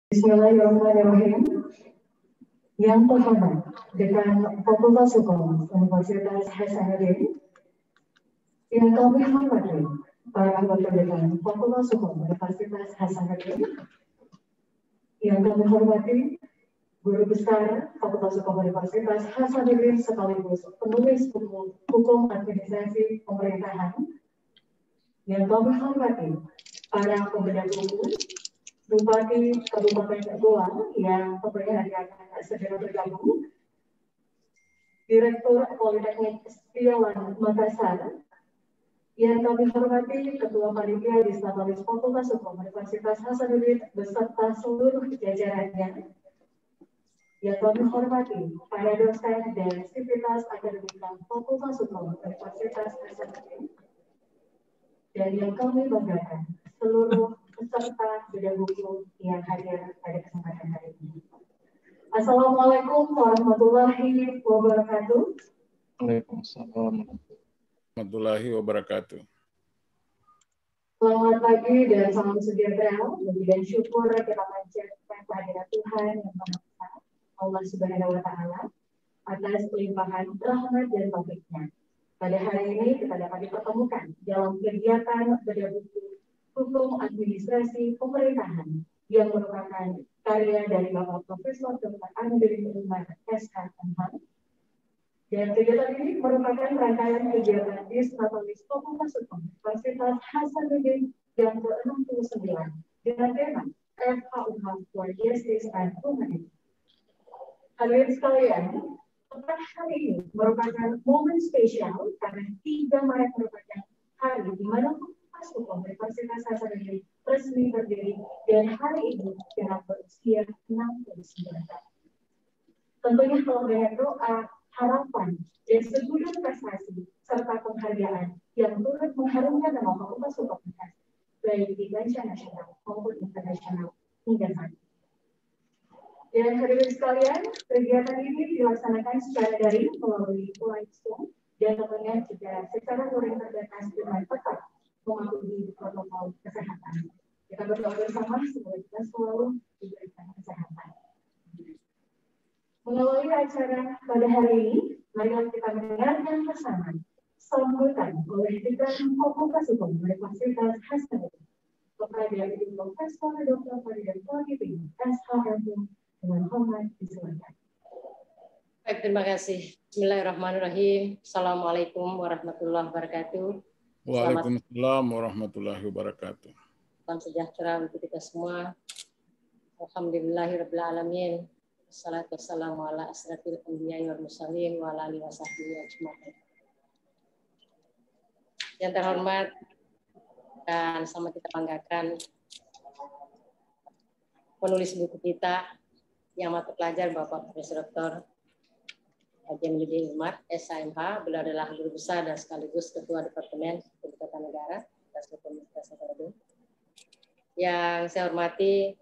Bismillahirrahmanirrahim. Yang terhormat Dekan Fakultas Hukum Universitas Hasanuddin, yang kami hormati para anggota Dekan Fakultas Hukum Universitas Hasanuddin, yang kami hormati Guru Besar Fakultas Hukum Universitas Hasanuddin sekaligus penulis buku Hukum Administrasi Pemerintahan, yang kami hormati para pembedah buku Bupati Kabupaten Goa yang tentunya nanti akan segera bergabung, Direktur Politeknik Setiawan Makassar, yang kami hormati Ketua Panitia Disnatalis Fakultas Hukum Universitas Hasanuddin beserta seluruh jajarannya, yang kami hormati para dosen dan sivitas akademika Fakultas Hukum Universitas Hasanuddin, dan yang kami banggakan seluruh peserta bedah buku yang hadir pada kesempatan hari ini. Assalamualaikum warahmatullahi wabarakatuh. Waalaikumsalam warahmatullahi wabarakatuh. Selamat pagi dan salam sejahtera. Puji dan syukur kita panjatkan kehadiran Tuhan yang Maha Esa, Allah Subhanahu wa Ta'ala, atas limpahan rahmat dan taufiknya. Pada hari ini kita dapat dipertemukan dalam kegiatan bedah buku Hukum Administrasi Pemerintahan yang merupakan karya dari Bapak Profesor Dr. Andri Umar SHMH. Dan kegiatan ini merupakan rangkaian kegiatan Disnatalis Fakultas Hukum Universitas Hasanuddin yang ke-69 dengan tema FHUH for Justice and Humanity. Hadirin sekalian, tepat hari ini merupakan momen spesial karena 3 Maret merupakan hari di mana Fakultas Hukum Universitas Hasanuddin resmi berdiri dan hari ini genap berusia 69 tahun. Tentunya kalau dengan doa, harapan, dan segudang prestasi serta penghargaan yang turut mengharumkan nama Fakultas Hukum baik di kancah nasional maupun internasional hingga saat ini. Dan hadirin sekalian, kegiatan ini dilaksanakan secara daring melalui live Zoom dan tentunya juga secara luring terbatas dengan tetap mematuhi protokol kesehatan. Kita berdoa bersama semoga kita selalu diberikan kesehatan. Mengawali acara pada hari ini, mari kita mendengarkan bersama sambutan oleh Dekan Fakultas Hukum Universitas Hasanuddin kepada Ibu Profesor Dr. Faridah Fahimi, SHMH, dengan hormat disilakan. Baik, terima kasih. Bismillahirrahmanirrahim. Assalamualaikum warahmatullahi wabarakatuh. Waalaikumsalam warahmatullahi wabarakatuh. Salam sejahtera untuk kita semua. Alhamdulillahirabbil alamin. Wassalatu wassalamu ala asrafil anbiya'i wal mursalin wa ala alihi wasahbihi ajmain. Yang terhormat dan sama kita banggakan penulis buku kita yang mata pelajar Bapak Profesor Dr. Andri Umar SHMH. Beliau adalah guru besar dan sekaligus ketua Departemen Hukum Tata Negara dan Universitas Hasanuddin. Yang saya hormati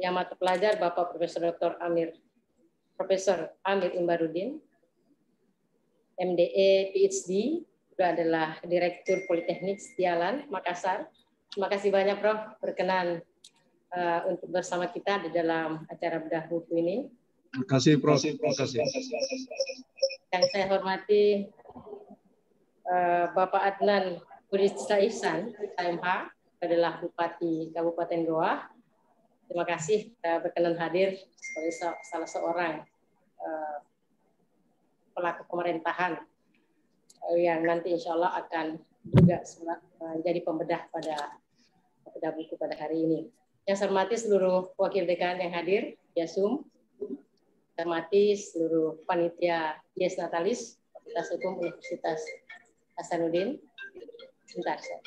yang mata pelajar Bapak Profesor Dr. Profesor Amir Imbaruddin, MDE PhD, beliau adalah Direktur Politeknik Setiawan Makassar. Terima kasih banyak Prof berkenan untuk bersama kita di dalam acara bedah buku ini. Terima kasih Prof. Terima kasih. Yang saya hormati Bapak Adnan Purista Ihsan, SHMH, adalah Bupati Kabupaten Goa. Terima kasih berkenan hadir sebagai salah seorang pelaku pemerintahan yang nanti insya Allah akan juga menjadi pembedah pada bedah buku pada hari ini. Yang saya hormati seluruh wakil dekan yang hadir via Zoom. Saya hormati seluruh panitia Dies Natalis Fakultas Hukum Universitas Hasanuddin. Sebentar, saya.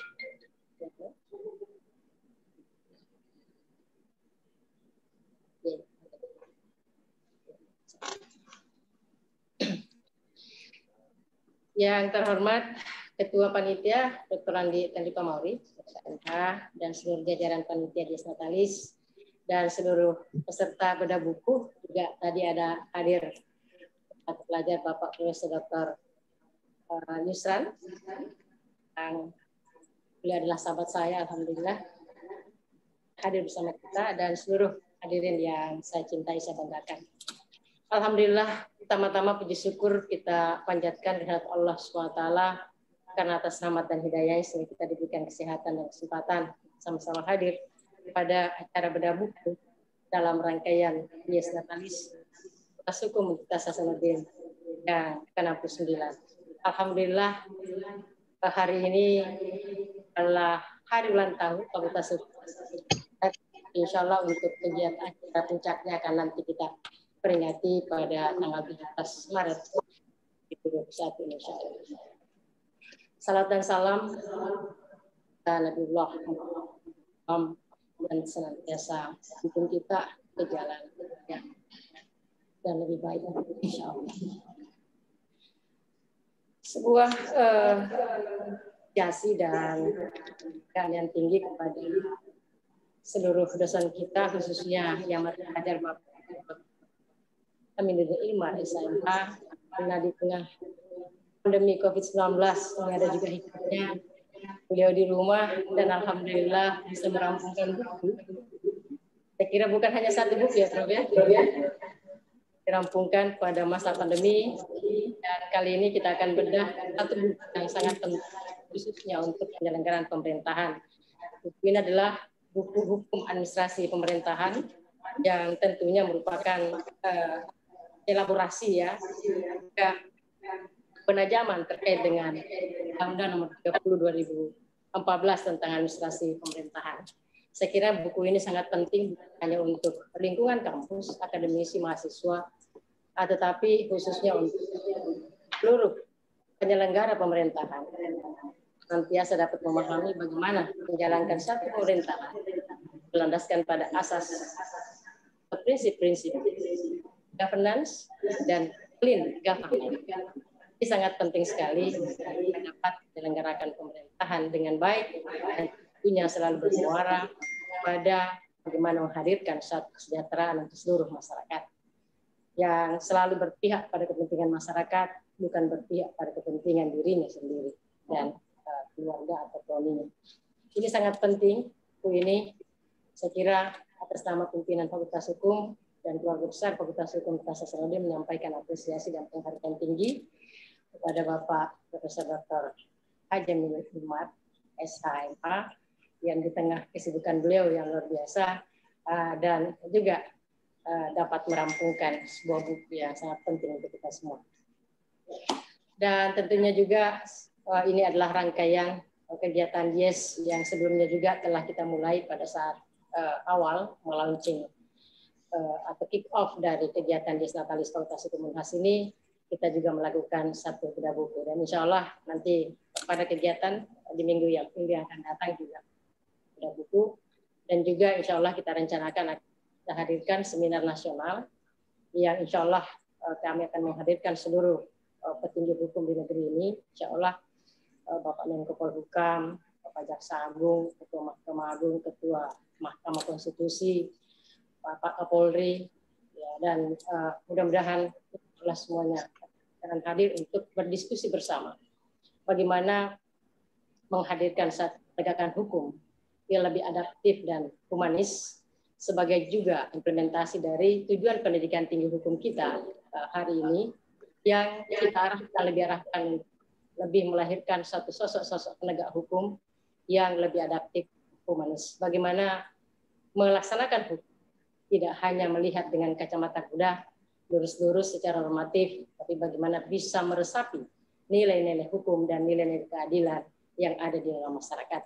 Yang terhormat Ketua Panitia Dr. Andi Pamauri, SHMH, dan seluruh jajaran Panitia Dies Natalis, dan seluruh peserta bedah buku, juga tadi ada hadir pelajar Bapak Profesor Dr. Yusran, yang beliau adalah sahabat saya, alhamdulillah. hadir bersama kita dan seluruh hadirin yang saya cintai, saya banggakan. Alhamdulillah, pertama-tama puji syukur kita panjatkan kehadirat Allah SWT karena atas rahmat dan hidayahnya sehingga kita diberikan kesehatan dan kesempatan sama-sama hadir pada acara bedah buku dalam rangkaian Dies Natalis Hukum Universitas Hasanuddin yang ke-69. Alhamdulillah, hari ini adalah hari ulang tahun Fakultas Hukum. Insya Allah untuk kegiatan acara puncaknya akan nanti kita peringati pada tanggal 17 Maret 2021 insya Allah. Salam dan salam Nabiullah dan senantiasa mungkin kita ke jalan yang dan lebih baik insya Allah. Sebuah jasi dan yang tinggi kepada seluruh dosen kita, khususnya yang mengajar Bapak Aminuddin Ilmar SIMH, karena di tengah pandemi COVID-19 yang ada juga hikmahnya beliau di rumah dan alhamdulillah bisa merampungkan buku. Saya kira bukan hanya satu buku ya Prof ya, dirampungkan pada masa pandemi dan kali ini kita akan bedah satu buku yang sangat penting khususnya untuk penyelenggaraan pemerintahan. Buku ini adalah buku hukum administrasi pemerintahan yang tentunya merupakan elaborasi ya penajaman terkait dengan Undang-Undang Nomor 30 2014 tentang administrasi pemerintahan. Saya kira buku ini sangat penting hanya untuk lingkungan kampus, akademisi, mahasiswa, tetapi khususnya untuk seluruh penyelenggara pemerintahan senantiasa dapat memahami bagaimana menjalankan satu pemerintahan berlandaskan pada asas prinsip-prinsip governance dan clean government. Ini sangat penting sekali dapat menyelenggarakan pemerintahan dengan baik dan tentunya selalu bersuara pada bagaimana menghadirkan suatu kesejahteraan untuk seluruh masyarakat yang selalu berpihak pada kepentingan masyarakat, bukan berpihak pada kepentingan dirinya sendiri dan keluarga atau koloninya. Ini sangat penting. Buku ini saya kira atas nama pimpinan Fakultas Hukum dan keluarga besar Fakultas Hukum Universitas Hasanuddin menyampaikan apresiasi dan penghargaan tinggi kepada Bapak Profesor Dr. Haji Aminuddin Ilmar SHMH yang di tengah kesibukan beliau yang luar biasa dan juga dapat merampungkan sebuah buku yang sangat penting untuk kita semua. Dan tentunya juga ini adalah rangkaian kegiatan Dies yang sebelumnya juga telah kita mulai pada saat awal melaunching atau kick off dari kegiatan Dies Natalis Fakultas Hukum Unhas ini, kita juga melakukan satu bedah buku dan insya Allah nanti pada kegiatan di minggu yang akan datang juga bedah buku dan juga insya Allah kita rencanakan kita hadirkan seminar nasional yang insya Allah kami akan menghadirkan seluruh petinggi hukum di negeri ini, insya Allah Bapak Menko Polhukam, Bapak Jaksa Agung, Ketua Mahkamah Agung, Ketua Mahkamah Konstitusi, Bapak Kapolri, ya, dan mudah-mudahan itulah semuanya akan hadir untuk berdiskusi bersama bagaimana menghadirkan satu penegakan hukum yang lebih adaptif dan humanis sebagai juga implementasi dari tujuan pendidikan tinggi hukum kita hari ini yang kita arahkan lebih melahirkan satu sosok penegak hukum yang lebih adaptif, humanis. Bagaimana melaksanakan hukum tidak hanya melihat dengan kacamata kuda, lurus-lurus secara normatif, tapi bagaimana bisa meresapi nilai-nilai hukum dan nilai-nilai keadilan yang ada di dalam masyarakat.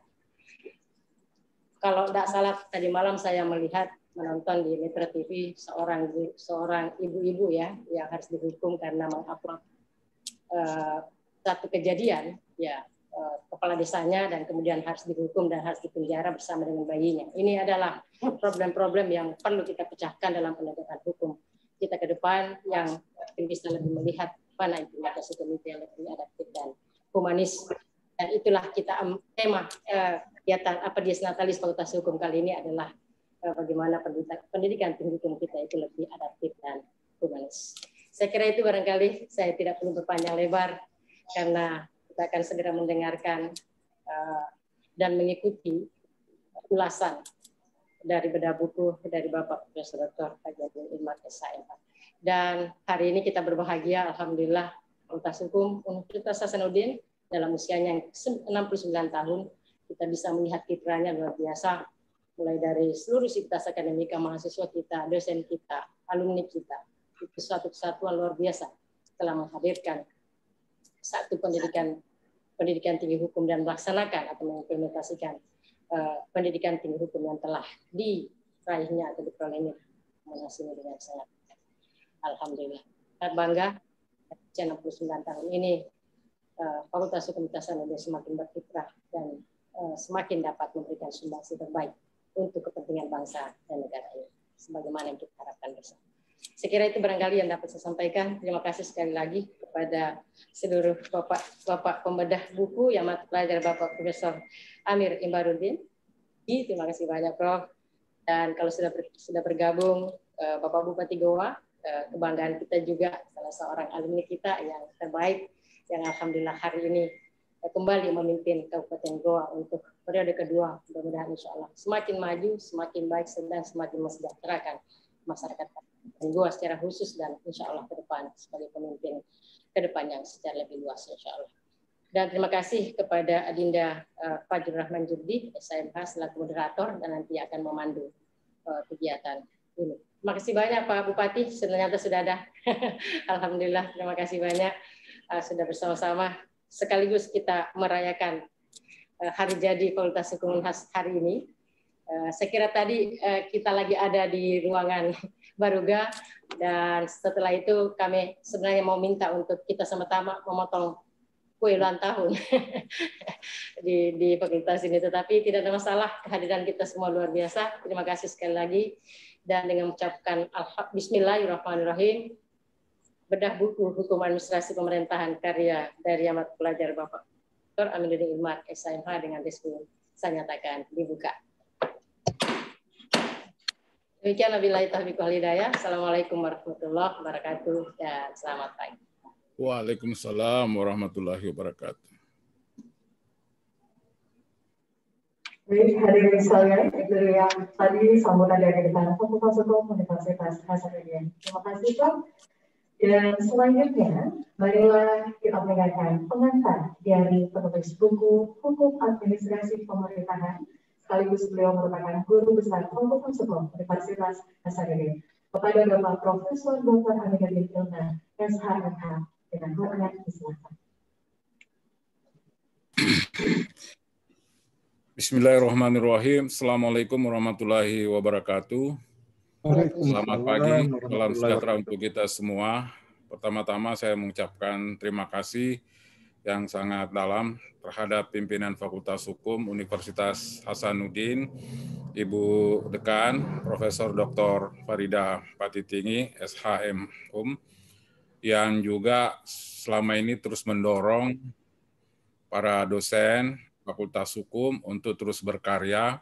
Kalau tidak salah, tadi malam saya menonton di Metro TV seorang ibu-ibu ya yang harus dihukum karena mengupload satu kejadian ya kepala desanya dan kemudian harus dihukum dan harus dipenjara bersama dengan bayinya. Ini adalah problem-problem yang perlu kita pecahkan dalam penegakan hukum kita ke depan yang bisa lebih melihat mana implementasi hukum itu yang lebih adaptif dan humanis. Dan itulah kita tema kegiatan Dies Natalis Fakultas Hukum kali ini adalah bagaimana pendidikan tinggi hukum kita itu lebih adaptif dan humanis. Saya kira itu barangkali saya tidak perlu berpanjang lebar karena kita akan segera mendengarkan dan mengikuti ulasan dari bedah buku dari Bapak Profesor Dr. Haji Imar SHMH. Dan hari ini kita berbahagia, alhamdulillah, Fakultas Hukum Universitas Hasanuddin dalam usianya yang 69 tahun, kita bisa melihat kiprahnya luar biasa, mulai dari seluruh sivitas akademika, mahasiswa kita, dosen kita, alumni kita. Itu suatu kesatuan luar biasa setelah menghadirkan satu pendidikan tinggi hukum dan melaksanakan atau mengimplementasikan pendidikan tinggi hukum yang telah diraihnya atau diperolehnya dengan sangat alhamdulillah. Sangat bangga 69 tahun ini Fakultas Hukum Hasanuddin semakin berkiprah dan semakin dapat memberikan sumbangsi terbaik untuk kepentingan bangsa dan negara ini sebagaimana yang kita harapkan bersama. Sekira itu barangkali yang dapat saya sampaikan. Terima kasih sekali lagi kepada seluruh Bapak pembedah buku yang mata pelajar Bapak Profesor Amir Imbaruddin. Terima kasih banyak Prof. Dan kalau sudah bergabung Bapak Bupati Goa, kebanggaan kita juga salah seorang alumni kita yang terbaik yang alhamdulillah hari ini kembali memimpin Kabupaten Goa untuk periode kedua. Mudah-mudahan insya Allah semakin maju, semakin baik dan semakin mensejahterakan masyarakat Goa secara khusus dan insya Allah ke depan sebagai pemimpin ke depan yang secara lebih luas insya Allah. Dan terima kasih kepada Adinda Fajrul Rahman Jurdi, SHMH selaku moderator dan nanti akan memandu kegiatan ini. Terima kasih banyak Pak Bupati, ternyata sudah ada. Alhamdulillah, terima kasih banyak sudah bersama-sama. Sekaligus kita merayakan hari jadi Fakultas Hukum Unhas hari ini. Saya kira tadi kita lagi ada di ruangan Baruga dan setelah itu kami sebenarnya mau minta untuk kita sama-sama memotong kue ulang tahun di fakultas ini, tetapi tidak ada masalah, kehadiran kita semua luar biasa. Terima kasih sekali lagi dan dengan mengucapkan Bismillahirrahmanirrahim, bedah buku Hukum Administrasi Pemerintahan karya dari amat pelajar Bapak Dr. Aminuddin Imar SHMH dengan diskusi saya nyatakan dibuka. Demikian wabillahi taufiq wal hidayah. Assalamualaikum warahmatullahi wabarakatuh dan selamat pagi. Waalaikumsalam warahmatullahi wabarakatuh. Baik, hadirin sekalian, itu yang tadi sambutan dari Dekan Fakultas Hukum Universitas Hasanuddin. Terima kasih, Prof. Dan selanjutnya, marilah kita mendengarkan pengantar dari penulis buku Hukum Administrasi Pemerintahan, sekaligus beliau merupakan guru besar Fakultas Hukum Universitas Hasanuddin, kepada Bapak Profesor Dr. Aminuddin Imar SHMH. Dengan hormat disilakan. Bismillahirrahmanirrahim. Assalamualaikum warahmatullahi wabarakatuh. Selamat pagi, salam sejahtera untuk kita semua. Pertama-tama saya mengucapkan terima kasih yang sangat dalam terhadap pimpinan Fakultas Hukum Universitas Hasanuddin, Ibu Dekan, Profesor Dr. Farida Patitingi, SHM Hum, yang juga selama ini terus mendorong para dosen Fakultas Hukum untuk terus berkarya,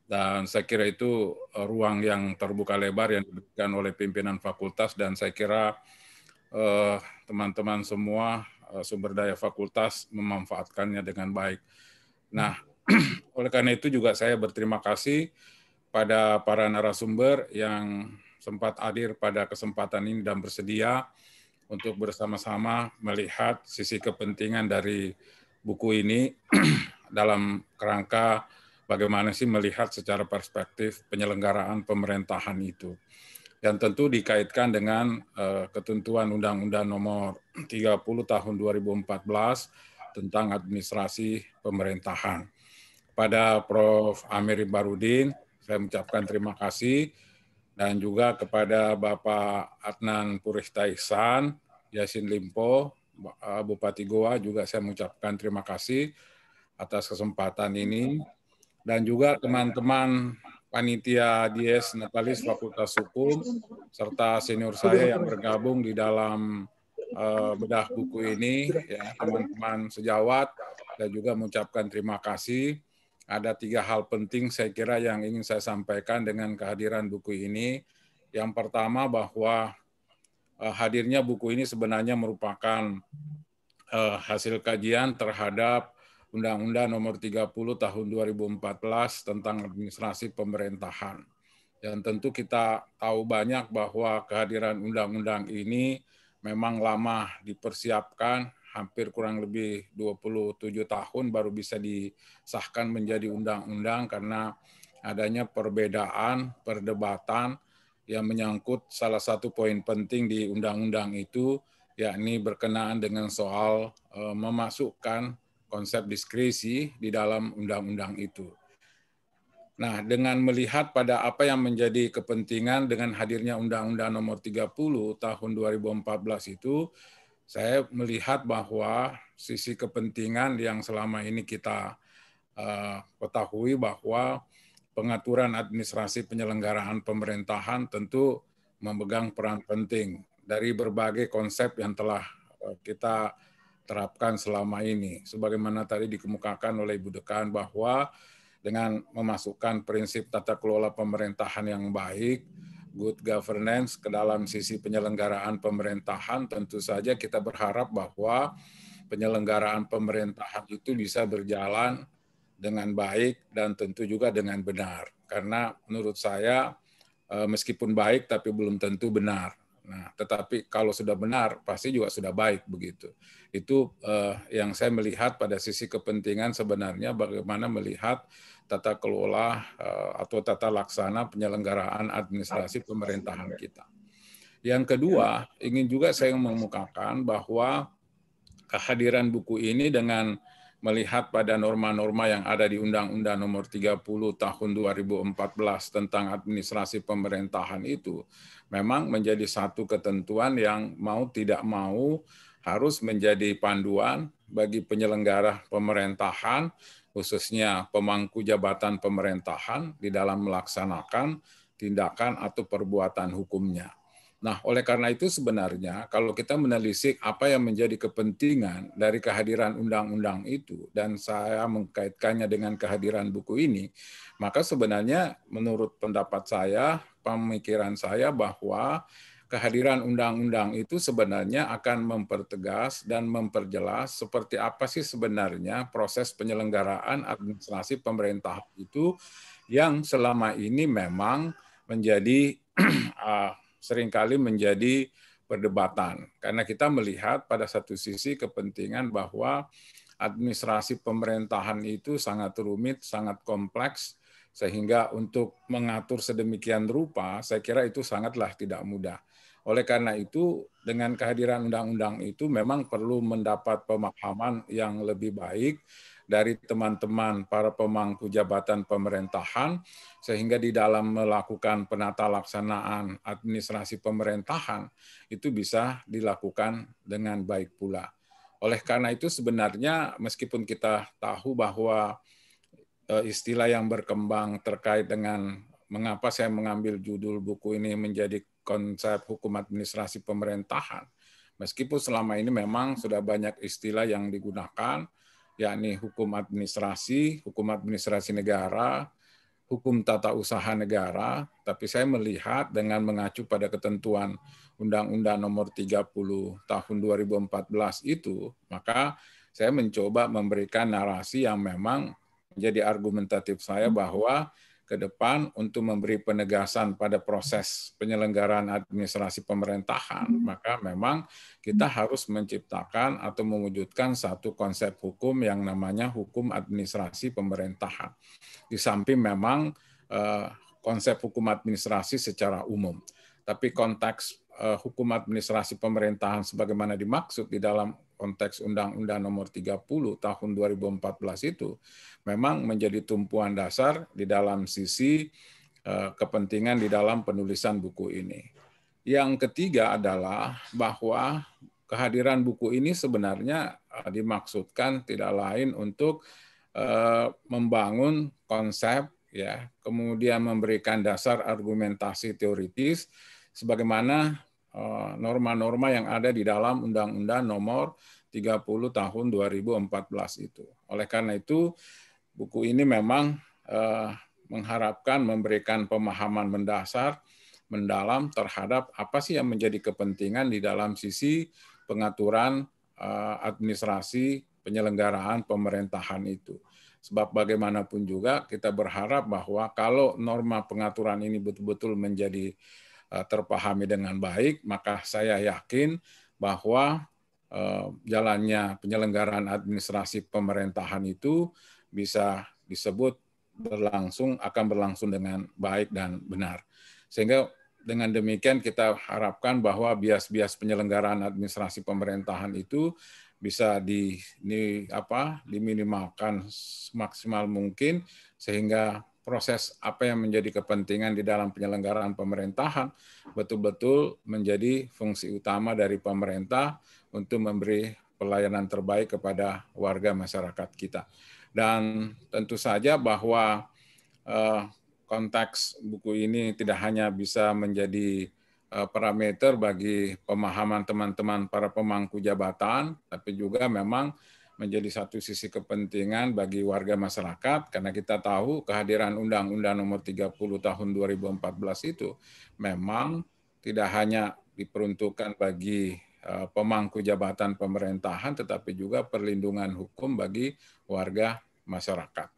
dan saya kira itu ruang yang terbuka lebar yang diberikan oleh pimpinan fakultas, dan saya kira teman-teman semua sumber daya fakultas memanfaatkannya dengan baik. Nah, oleh karena itu juga saya berterima kasih pada para narasumber yang sempat hadir pada kesempatan ini dan bersedia untuk bersama-sama melihat sisi kepentingan dari buku ini dalam kerangka bagaimana sih melihat secara perspektif penyelenggaraan pemerintahan itu. Dan tentu dikaitkan dengan ketentuan Undang-Undang Nomor 30 Tahun 2014 tentang administrasi pemerintahan. Kepada Prof. Amir Imbaruddin, saya mengucapkan terima kasih, dan juga kepada Bapak Adnan Purista Ihsan, Yasin Limpo, Bupati Goa, juga saya mengucapkan terima kasih atas kesempatan ini, dan juga teman-teman panitia Dies Natalis Fakultas Hukum, serta senior saya yang bergabung di dalam bedah buku ini, ya, teman-teman sejawat, dan juga mengucapkan terima kasih. Ada 3 hal penting saya kira yang ingin saya sampaikan dengan kehadiran buku ini. Yang pertama bahwa hadirnya buku ini sebenarnya merupakan hasil kajian terhadap Undang-Undang Nomor 30 Tahun 2014 tentang administrasi pemerintahan. Dan tentu kita tahu banyak bahwa kehadiran undang-undang ini memang lama dipersiapkan, hampir kurang lebih 27 tahun baru bisa disahkan menjadi undang-undang karena adanya perbedaan, perdebatan yang menyangkut salah satu poin penting di undang-undang itu, yakni berkenaan dengan soal memasukkan konsep diskresi di dalam undang-undang itu. Nah, dengan melihat pada apa yang menjadi kepentingan dengan hadirnya Undang-Undang Nomor 30 Tahun 2014 itu, saya melihat bahwa sisi kepentingan yang selama ini kita ketahui bahwa pengaturan administrasi penyelenggaraan pemerintahan tentu memegang peran penting dari berbagai konsep yang telah kita terapkan selama ini. Sebagaimana tadi dikemukakan oleh Ibu Dekan bahwa dengan memasukkan prinsip tata kelola pemerintahan yang baik, good governance ke dalam sisi penyelenggaraan pemerintahan, tentu saja kita berharap bahwa penyelenggaraan pemerintahan itu bisa berjalan dengan baik dan tentu juga dengan benar. Karena menurut saya meskipun baik tapi belum tentu benar. Nah, tetapi kalau sudah benar pasti juga sudah baik begitu. Itu yang saya melihat pada sisi kepentingan sebenarnya bagaimana melihat tata kelola atau tata laksana penyelenggaraan administrasi pemerintahan kita. Yang kedua, ingin juga saya mengemukakan bahwa kehadiran buku ini dengan melihat pada norma-norma yang ada di Undang-Undang Nomor 30 Tahun 2014 tentang administrasi pemerintahan itu memang menjadi satu ketentuan yang mau tidak mau harus menjadi panduan bagi penyelenggara pemerintahan, khususnya pemangku jabatan pemerintahan di dalam melaksanakan tindakan atau perbuatan hukumnya. Nah, oleh karena itu sebenarnya kalau kita menelisik apa yang menjadi kepentingan dari kehadiran undang-undang itu, dan saya mengkaitkannya dengan kehadiran buku ini, maka sebenarnya menurut pendapat saya, pemikiran saya bahwa kehadiran undang-undang itu sebenarnya akan mempertegas dan memperjelas seperti apa sih sebenarnya proses penyelenggaraan administrasi pemerintahan itu yang selama ini memang menjadi seringkali menjadi perdebatan. Karena kita melihat pada satu sisi kepentingan bahwa administrasi pemerintahan itu sangat rumit, sangat kompleks, sehingga untuk mengatur sedemikian rupa, saya kira itu sangatlah tidak mudah. Oleh karena itu, dengan kehadiran undang-undang itu memang perlu mendapat pemahaman yang lebih baik dari teman-teman para pemangku jabatan pemerintahan, sehingga di dalam melakukan penata laksanaan administrasi pemerintahan itu bisa dilakukan dengan baik pula. Oleh karena itu sebenarnya meskipun kita tahu bahwa istilah yang berkembang terkait dengan mengapa saya mengambil judul buku ini menjadi konsep hukum administrasi pemerintahan, meskipun selama ini memang sudah banyak istilah yang digunakan, yakni hukum administrasi negara, hukum tata usaha negara, tapi saya melihat dengan mengacu pada ketentuan Undang-Undang Nomor 30 Tahun 2014 itu, maka saya mencoba memberikan narasi yang memang menjadi argumentatif saya bahwa ke depan untuk memberi penegasan pada proses penyelenggaraan administrasi pemerintahan, maka memang kita harus menciptakan atau mewujudkan satu konsep hukum yang namanya hukum administrasi pemerintahan. Di samping memang konsep hukum administrasi secara umum. Tapi konteks hukum administrasi pemerintahan sebagaimana dimaksud di dalam konteks Undang-Undang Nomor 30 Tahun 2014 itu memang menjadi tumpuan dasar di dalam sisi kepentingan di dalam penulisan buku ini. Yang ketiga adalah bahwa kehadiran buku ini sebenarnya dimaksudkan tidak lain untuk membangun konsep, ya, kemudian memberikan dasar argumentasi teoritis sebagaimana norma-norma yang ada di dalam Undang-Undang Nomor 30 Tahun 2014 itu. Oleh karena itu, buku ini memang mengharapkan memberikan pemahaman mendasar, mendalam terhadap apa sih yang menjadi kepentingan di dalam sisi pengaturan administrasi penyelenggaraan pemerintahan itu. Sebab bagaimanapun juga kita berharap bahwa kalau norma pengaturan ini betul-betul menjadi terpahami dengan baik, maka saya yakin bahwa jalannya penyelenggaraan administrasi pemerintahan itu bisa disebut akan berlangsung dengan baik dan benar. Sehingga dengan demikian kita harapkan bahwa bias-bias penyelenggaraan administrasi pemerintahan itu bisa diminimalkan semaksimal mungkin, sehingga proses apa yang menjadi kepentingan di dalam penyelenggaraan pemerintahan betul-betul menjadi fungsi utama dari pemerintah untuk memberi pelayanan terbaik kepada warga masyarakat kita. Dan tentu saja bahwa konteks buku ini tidak hanya bisa menjadi parameter bagi pemahaman teman-teman para pemangku jabatan, tapi juga memang menjadi satu sisi kepentingan bagi warga masyarakat, karena kita tahu kehadiran Undang-Undang Nomor 30 Tahun 2014 itu memang tidak hanya diperuntukkan bagi pemangku jabatan pemerintahan, tetapi juga perlindungan hukum bagi warga masyarakat.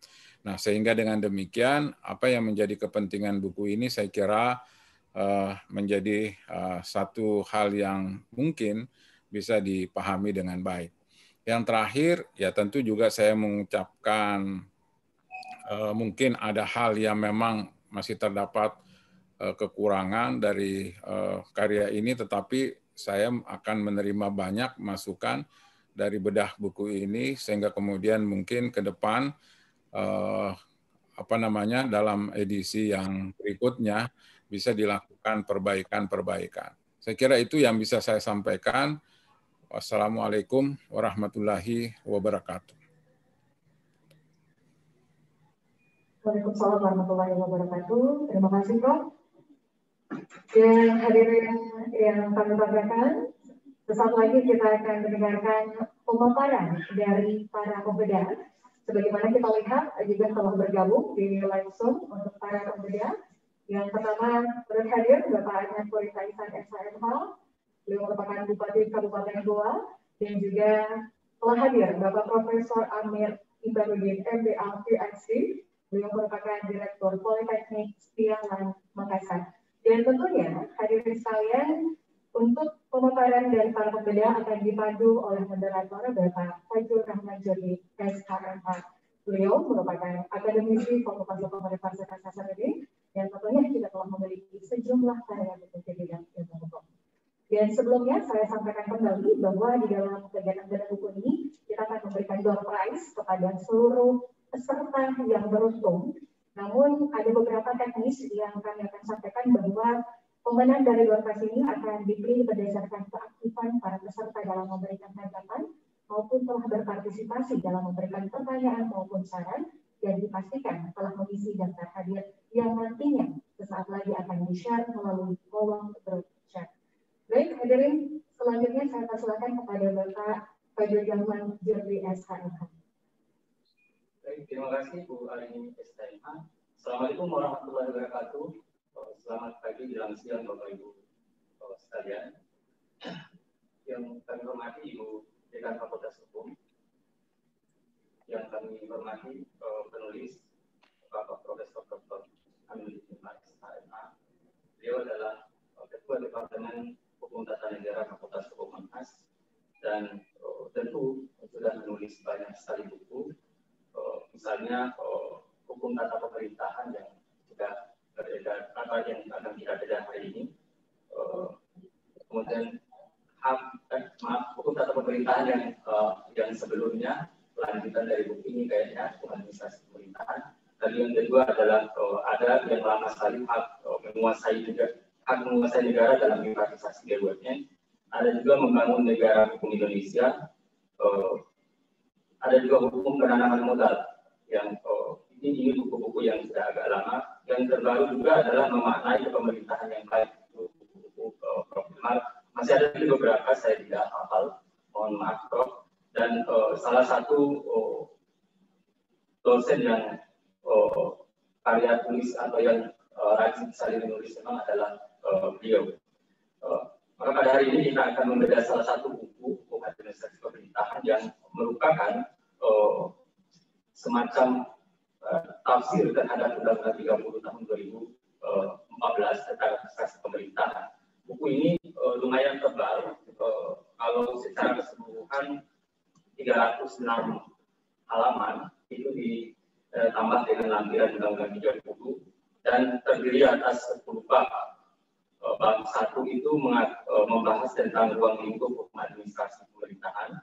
Nah, sehingga dengan demikian, apa yang menjadi kepentingan buku ini saya kira menjadi satu hal yang mungkin bisa dipahami dengan baik. Yang terakhir, ya tentu juga saya mengucapkan mungkin ada hal yang memang masih terdapat kekurangan dari karya ini, tetapi saya akan menerima banyak masukan dari bedah buku ini, sehingga kemudian mungkin ke depan dalam edisi yang berikutnya bisa dilakukan perbaikan-perbaikan. Saya kira itu yang bisa saya sampaikan. Wassalamualaikum warahmatullahi wabarakatuh. Waalaikumsalam warahmatullahi wabarakatuh. Terima kasih, Prof. Dan hadirin yang kami banggakan, sesaat lagi kita akan mendengarkan pemaparan dari para pembedah. Sebagaimana kita lihat juga telah bergabung di live Zoom untuk para pembedah. Yang pertama berhadir Bapak Ahmad Purita Isan SHMH, beliau merupakan Bupati Kabupaten Goa, dan juga telah hadir Bapak Profesor Amir Ibaruddin MBA PhD, beliau merupakan Direktur Politeknik Setia Makassar. Dan tentunya hadirin sekalian, untuk pemaparan dari para pembedah akan dipandu oleh moderator Bapak Fajrul Rahman Jodi SHMH. Beliau merupakan akademisi Fakultas Hukum Universitas Hasanuddin, dan tentunya kita telah memiliki sejumlah karya buku di bidang ilmu hukum. Dan sebelumnya saya sampaikan kembali bahwa di dalam kegiatan bedah buku ini kita akan memberikan door prize kepada seluruh peserta yang beruntung. Namun ada beberapa teknis yang kami akan sampaikan bahwa pemenang dari door prize ini akan dipilih berdasarkan keaktifan para peserta dalam memberikan tanggapan maupun telah berpartisipasi dalam memberikan pertanyaan maupun saran, dan dipastikan telah mengisi daftar hadiah yang nantinya sesaat lagi akan di-share melalui kolom grup chat. Baik, hadirin, selanjutnya saya persilakan kepada Bapak Fajrul Rahman Jodi SHMH. Baik, terima kasih Bu Arini SHMH. Assalamualaikum warahmatullahi wabarakatuh. Selamat pagi, jelang siang Bapak Ibu sekalian. Yang kami hormati Ibu Dekan Fakultas Hukum, yang kami hormati penulis Bapak Profesor Dr. Amir SHMH. Beliau adalah Ketua Departemen Hukum Tata Negara Fakultas Hukum Unhas, dan tentu sudah menulis banyak sekali buku, misalnya Hukum Tata Pemerintahan yang sudah beredar, apa yang akan kita bedah hari ini, kemudian Hukum Tata Pemerintahan yang sebelumnya, lanjutan dari buku ini kayaknya Hukum Administrasi Pemerintahan. Dan yang kedua adalah ada yang lama sekali hak menguasai negara dalam privatisasi BUMN. Ada juga membangun negara hukum Indonesia. Ada juga hukum penanaman modal yang ini buku-buku yang sudah agak lama. Yang terbaru juga adalah memaknai kepemerintahan yang baik, buku-buku Prof. Masih ada beberapa saya tidak hafal, mohon maaf Prof. Dan salah satu dosen yang karya tulis atau yang rajin sekali menulis memang adalah beliau. Maka pada hari ini kita akan membedah salah satu buku Hukum Administrasi Pemerintahan yang merupakan semacam tafsir terhadap Undang-Undang 30 tahun 2014 tentang administrasi pemerintahan. Buku ini lumayan tebal, kalau secara keseluruhan 306 halaman, itu ditambah dengan lampiran Undang-Undang 30 dan terdiri atas 10 bab. Bab 1 itu membahas tentang ruang lingkup hukum administrasi pemerintahan.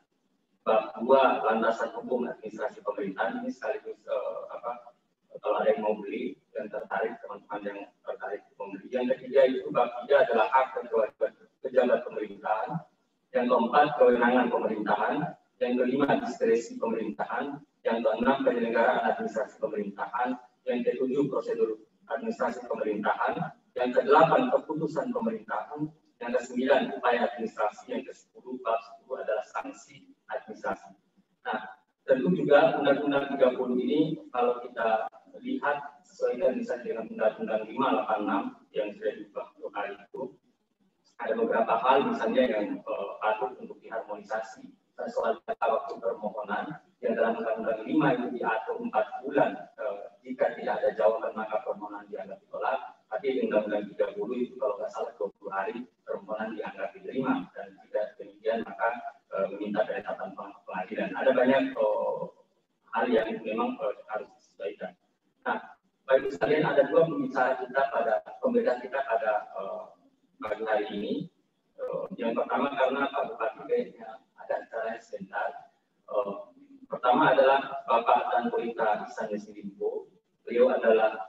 Bab 2 landasan hukum administrasi pemerintahan, ini sekaligus kalau ada yang mau beli dan tertarik, teman-teman yang tertarik membeli. Yang ketiga itu bab 3 adalah hak dan kewajiban pejabat pemerintahan. Yang keempat kewenangan pemerintahan. Yang kelima diskresi pemerintahan. Yang keenam penyelenggaraan administrasi pemerintahan. Yang ketujuh prosedur administrasi pemerintahan. Yang kedelapan keputusan pemerintahan. Yang kesembilan upaya administrasi. Yang ke-10 bab 10 adalah sanksi administrasi. Nah, tentu juga Undang-Undang 30 ini kalau kita lihat sesuaikan misalnya dengan Undang-Undang 586 yang sudah diubah 2 kali itu, ada beberapa hal misalnya yang patut untuk diharmonisasi. Soal jangka waktu permohonan yang dalam Undang-Undang 5 itu diatur 4 bulan, jika tidak ada jawaban maka permohonan dianggap ditolak. Tapi di Undang-Undang 30 itu kalau nggak salah 20 hari permohonan dianggap diterima, dan jika demikian maka meminta penetapan pengadilan. Ada banyak hal yang memang harus disesuaikan. Nah, Bapak Ibu sekalian, ada 2 pembicara kita pembeda kita pada pagi hari ini. Yang pertama karena Pak Bupati kayaknya ada acara sebentar. Pertama adalah Bapak Tan Polita Ihsan Yassin-Limpo. Beliau adalah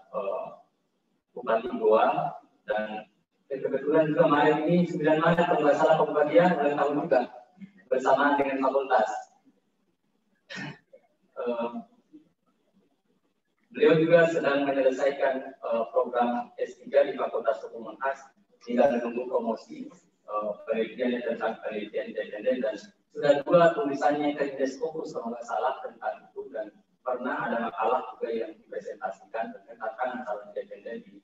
Bupati Goa, dan kebetulan juga Maret ini 9 Maret kalau nggak salah Pak Bupati ya, ulang tahun juga bersamaan dengan fakultas. Beliau juga sedang menyelesaikan program S3 di Fakultas Hukum Unhas, tinggal menunggu promosi penelitiannya tentang penelitian independen, dan sudah 2 tulisannya ke Fokus kalau nggak salah tentang itu, dan pernah ada makalah juga yang dipresentasikan tentang calon independen di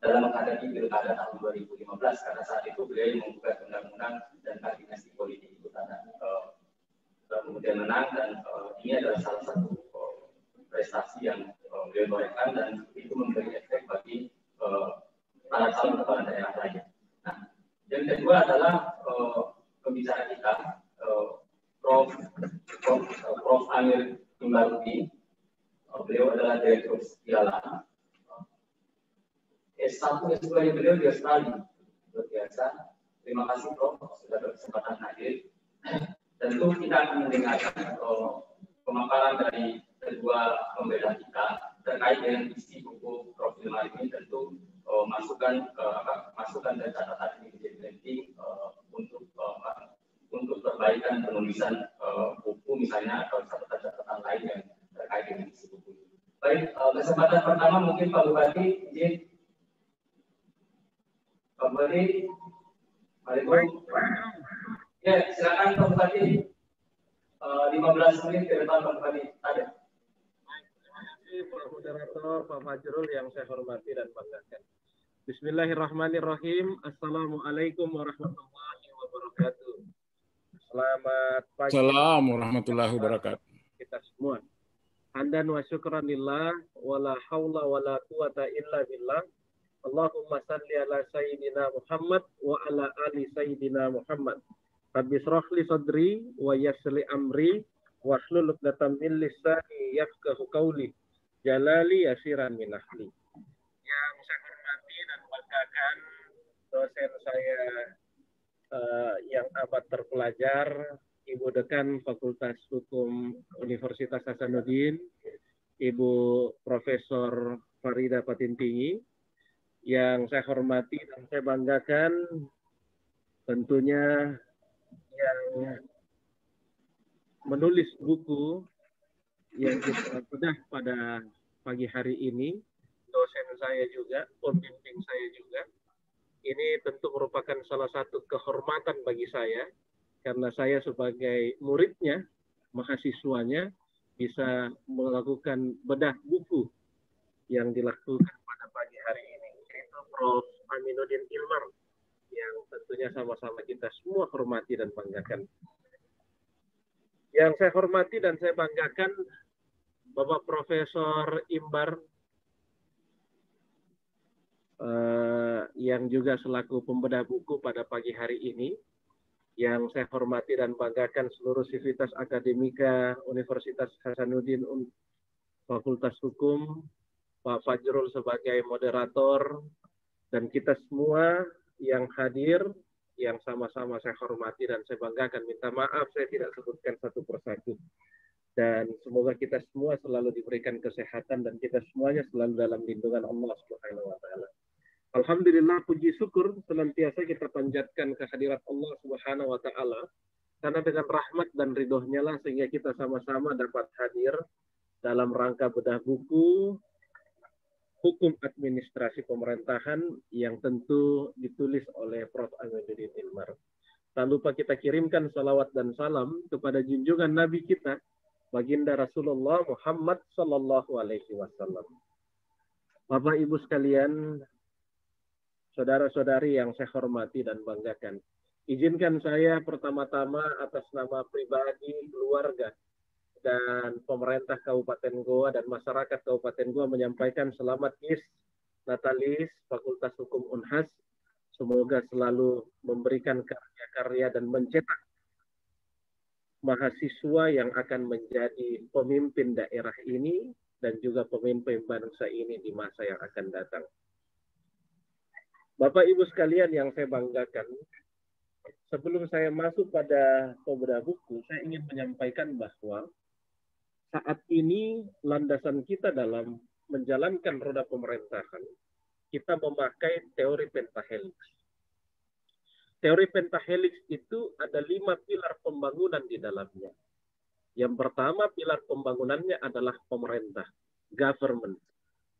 dalam menghadapi pilkada tahun 2015, karena saat itu beliau yang membuka undang-undang dan dinasti politik itu kemudian menang, dan ini adalah salah satu prestasi yang beliau torehkan, dan itu memberi efek bagi para calon kepala daerah lain. Nah, yang kedua adalah pembicara kita, Prof. Amir Imbaruddin. Beliau adalah Direktur Sejalan. S1 S2 beliau di Australia. Luar biasa. Terima kasih Prof. sudah berkesempatan hadir. Tentu kita akan mendengarkan pemaparan dari kedua pembeda kita terkait dengan isi buku Prof. Hilmar ini. Tentu masukan dan catatan ini menjadi penting untuk perbaikan penulisan buku misalnya, atau catatan-catatan lain yang terkait dengan isi buku. Baik, kesempatan pertama mungkin Pak Bupati izin. Pak Bupati, ya silakan Pak Bupati. 15 menit ke depan Pak Bupati ada. Terima kasih Pak Moderator, Pak Fajrul yang saya hormati dan banggakan. Bismillahirrahmanirrahim. Assalamualaikum warahmatullahi wabarakatuh. Selamat pagi. Assalamualaikum warahmatullahi wabarakatuh. Kita semua. Hamdan wa syukran lillah, wala haula wala quwata illa billah. Allahumma salli ala sayyidina Muhammad wa ala ali sayyidina Muhammad. Rabbi shrah li sadri wa yassir li amri wahlul 'uqdatam min lisani yafqahu qawli. Jalali yasiran min ahli. Yang saya hormati dan banggakan dosen saya yang amat terpelajar, Ibu Dekan Fakultas Hukum Universitas Hasanuddin, Ibu Profesor Farida Patintinggi. Yang saya hormati dan saya banggakan tentunya yang menulis buku yang kita bedah pada pagi hari ini, dosen saya juga, pembimbing saya juga. Ini tentu merupakan salah satu kehormatan bagi saya, karena saya sebagai muridnya, mahasiswanya, bisa melakukan bedah buku yang dilakukan pada pagi hari ini. Itu Prof. Aminuddin Ilmar, yang tentunya sama-sama kita semua hormati dan banggakan. Yang saya hormati dan saya banggakan Bapak Profesor Imbar yang juga selaku pembedah buku pada pagi hari ini. Yang saya hormati dan banggakan seluruh sivitas akademika Universitas Hasanuddin Fakultas Hukum, Pak Fajrul sebagai moderator, dan kita semua yang hadir, yang sama-sama saya hormati dan saya banggakan. Minta maaf saya tidak sebutkan satu persatu. Dan semoga kita semua selalu diberikan kesehatan dan kita semuanya selalu dalam lindungan Allah Subhanahu wa taala. Alhamdulillah, puji syukur senantiasa kita panjatkan kehadirat Allah Subhanahu wa taala, karena dengan rahmat dan ridhonya lah sehingga kita sama-sama dapat hadir dalam rangka bedah buku Hukum Administrasi Pemerintahan yang tentu ditulis oleh Prof. Aminuddin Ilmar. Tak lupa kita kirimkan salawat dan salam kepada junjungan Nabi kita, Baginda Rasulullah Muhammad Sallallahu Alaihi Wasallam. Bapak Ibu sekalian, saudara-saudari yang saya hormati dan banggakan, izinkan saya pertama-tama atas nama pribadi, keluarga, dan pemerintah Kabupaten Goa dan masyarakat Kabupaten Goa menyampaikan selamat Is Natalis Fakultas Hukum Unhas. Semoga selalu memberikan karya-karya dan mencetak mahasiswa yang akan menjadi pemimpin daerah ini dan juga pemimpin bangsa ini di masa yang akan datang. Bapak Ibu sekalian yang saya banggakan, sebelum saya masuk pada pembedah buku, saya ingin menyampaikan bahwa saat ini landasan kita dalam menjalankan roda pemerintahan, kita memakai teori pentahelix. Teori pentahelix itu ada 5 pilar pembangunan di dalamnya. Yang pertama, pilar pembangunannya adalah pemerintah, government.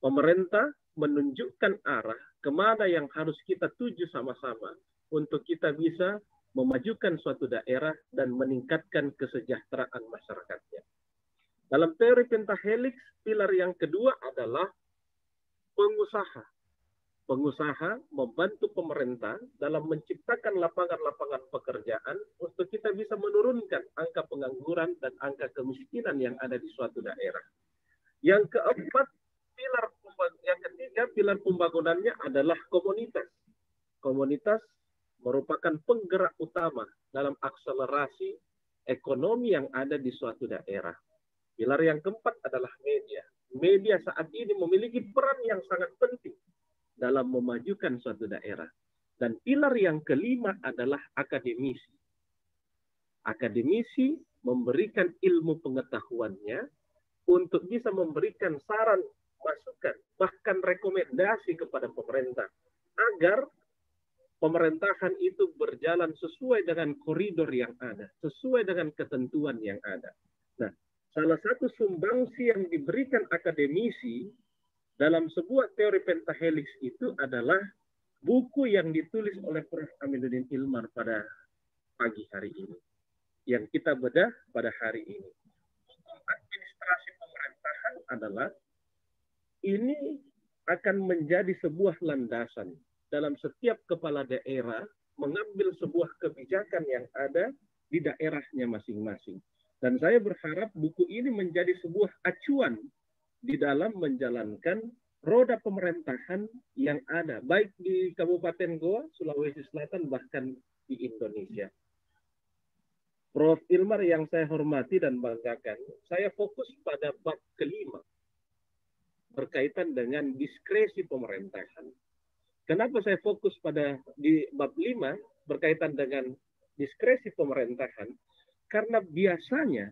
Pemerintah menunjukkan arah kemana yang harus kita tuju sama-sama untuk kita bisa memajukan suatu daerah dan meningkatkan kesejahteraan masyarakatnya. Dalam teori pentahelix, pilar yang kedua adalah pengusaha. Pengusaha membantu pemerintah dalam menciptakan lapangan-lapangan pekerjaan untuk kita bisa menurunkan angka pengangguran dan angka kemiskinan yang ada di suatu daerah. Yang keempat, yang ketiga, pilar pembangunannya adalah komunitas. Komunitas merupakan penggerak utama dalam akselerasi ekonomi yang ada di suatu daerah. Pilar yang keempat adalah media. Media saat ini memiliki peran yang sangat penting dalam memajukan suatu daerah. Dan pilar yang kelima adalah akademisi. Akademisi memberikan ilmu pengetahuannya untuk bisa memberikan saran, masukan, bahkan rekomendasi kepada pemerintah agar pemerintahan itu berjalan sesuai dengan koridor yang ada, sesuai dengan ketentuan yang ada. Nah, salah satu sumbangsi yang diberikan akademisi dalam sebuah teori pentahelix itu adalah buku yang ditulis oleh Prof. Aminuddin Ilmar pada pagi hari ini, yang kita bedah pada hari ini. Hukum administrasi pemerintahan adalah ini akan menjadi sebuah landasan dalam setiap kepala daerah mengambil sebuah kebijakan yang ada di daerahnya masing-masing. Dan saya berharap buku ini menjadi sebuah acuan di dalam menjalankan roda pemerintahan yang ada, baik di Kabupaten Goa, Sulawesi Selatan, bahkan di Indonesia. Prof. Ilmar yang saya hormati dan banggakan, saya fokus pada bab kelima, berkaitan dengan diskresi pemerintahan. Kenapa saya fokus di bab 5, berkaitan dengan diskresi pemerintahan? Karena biasanya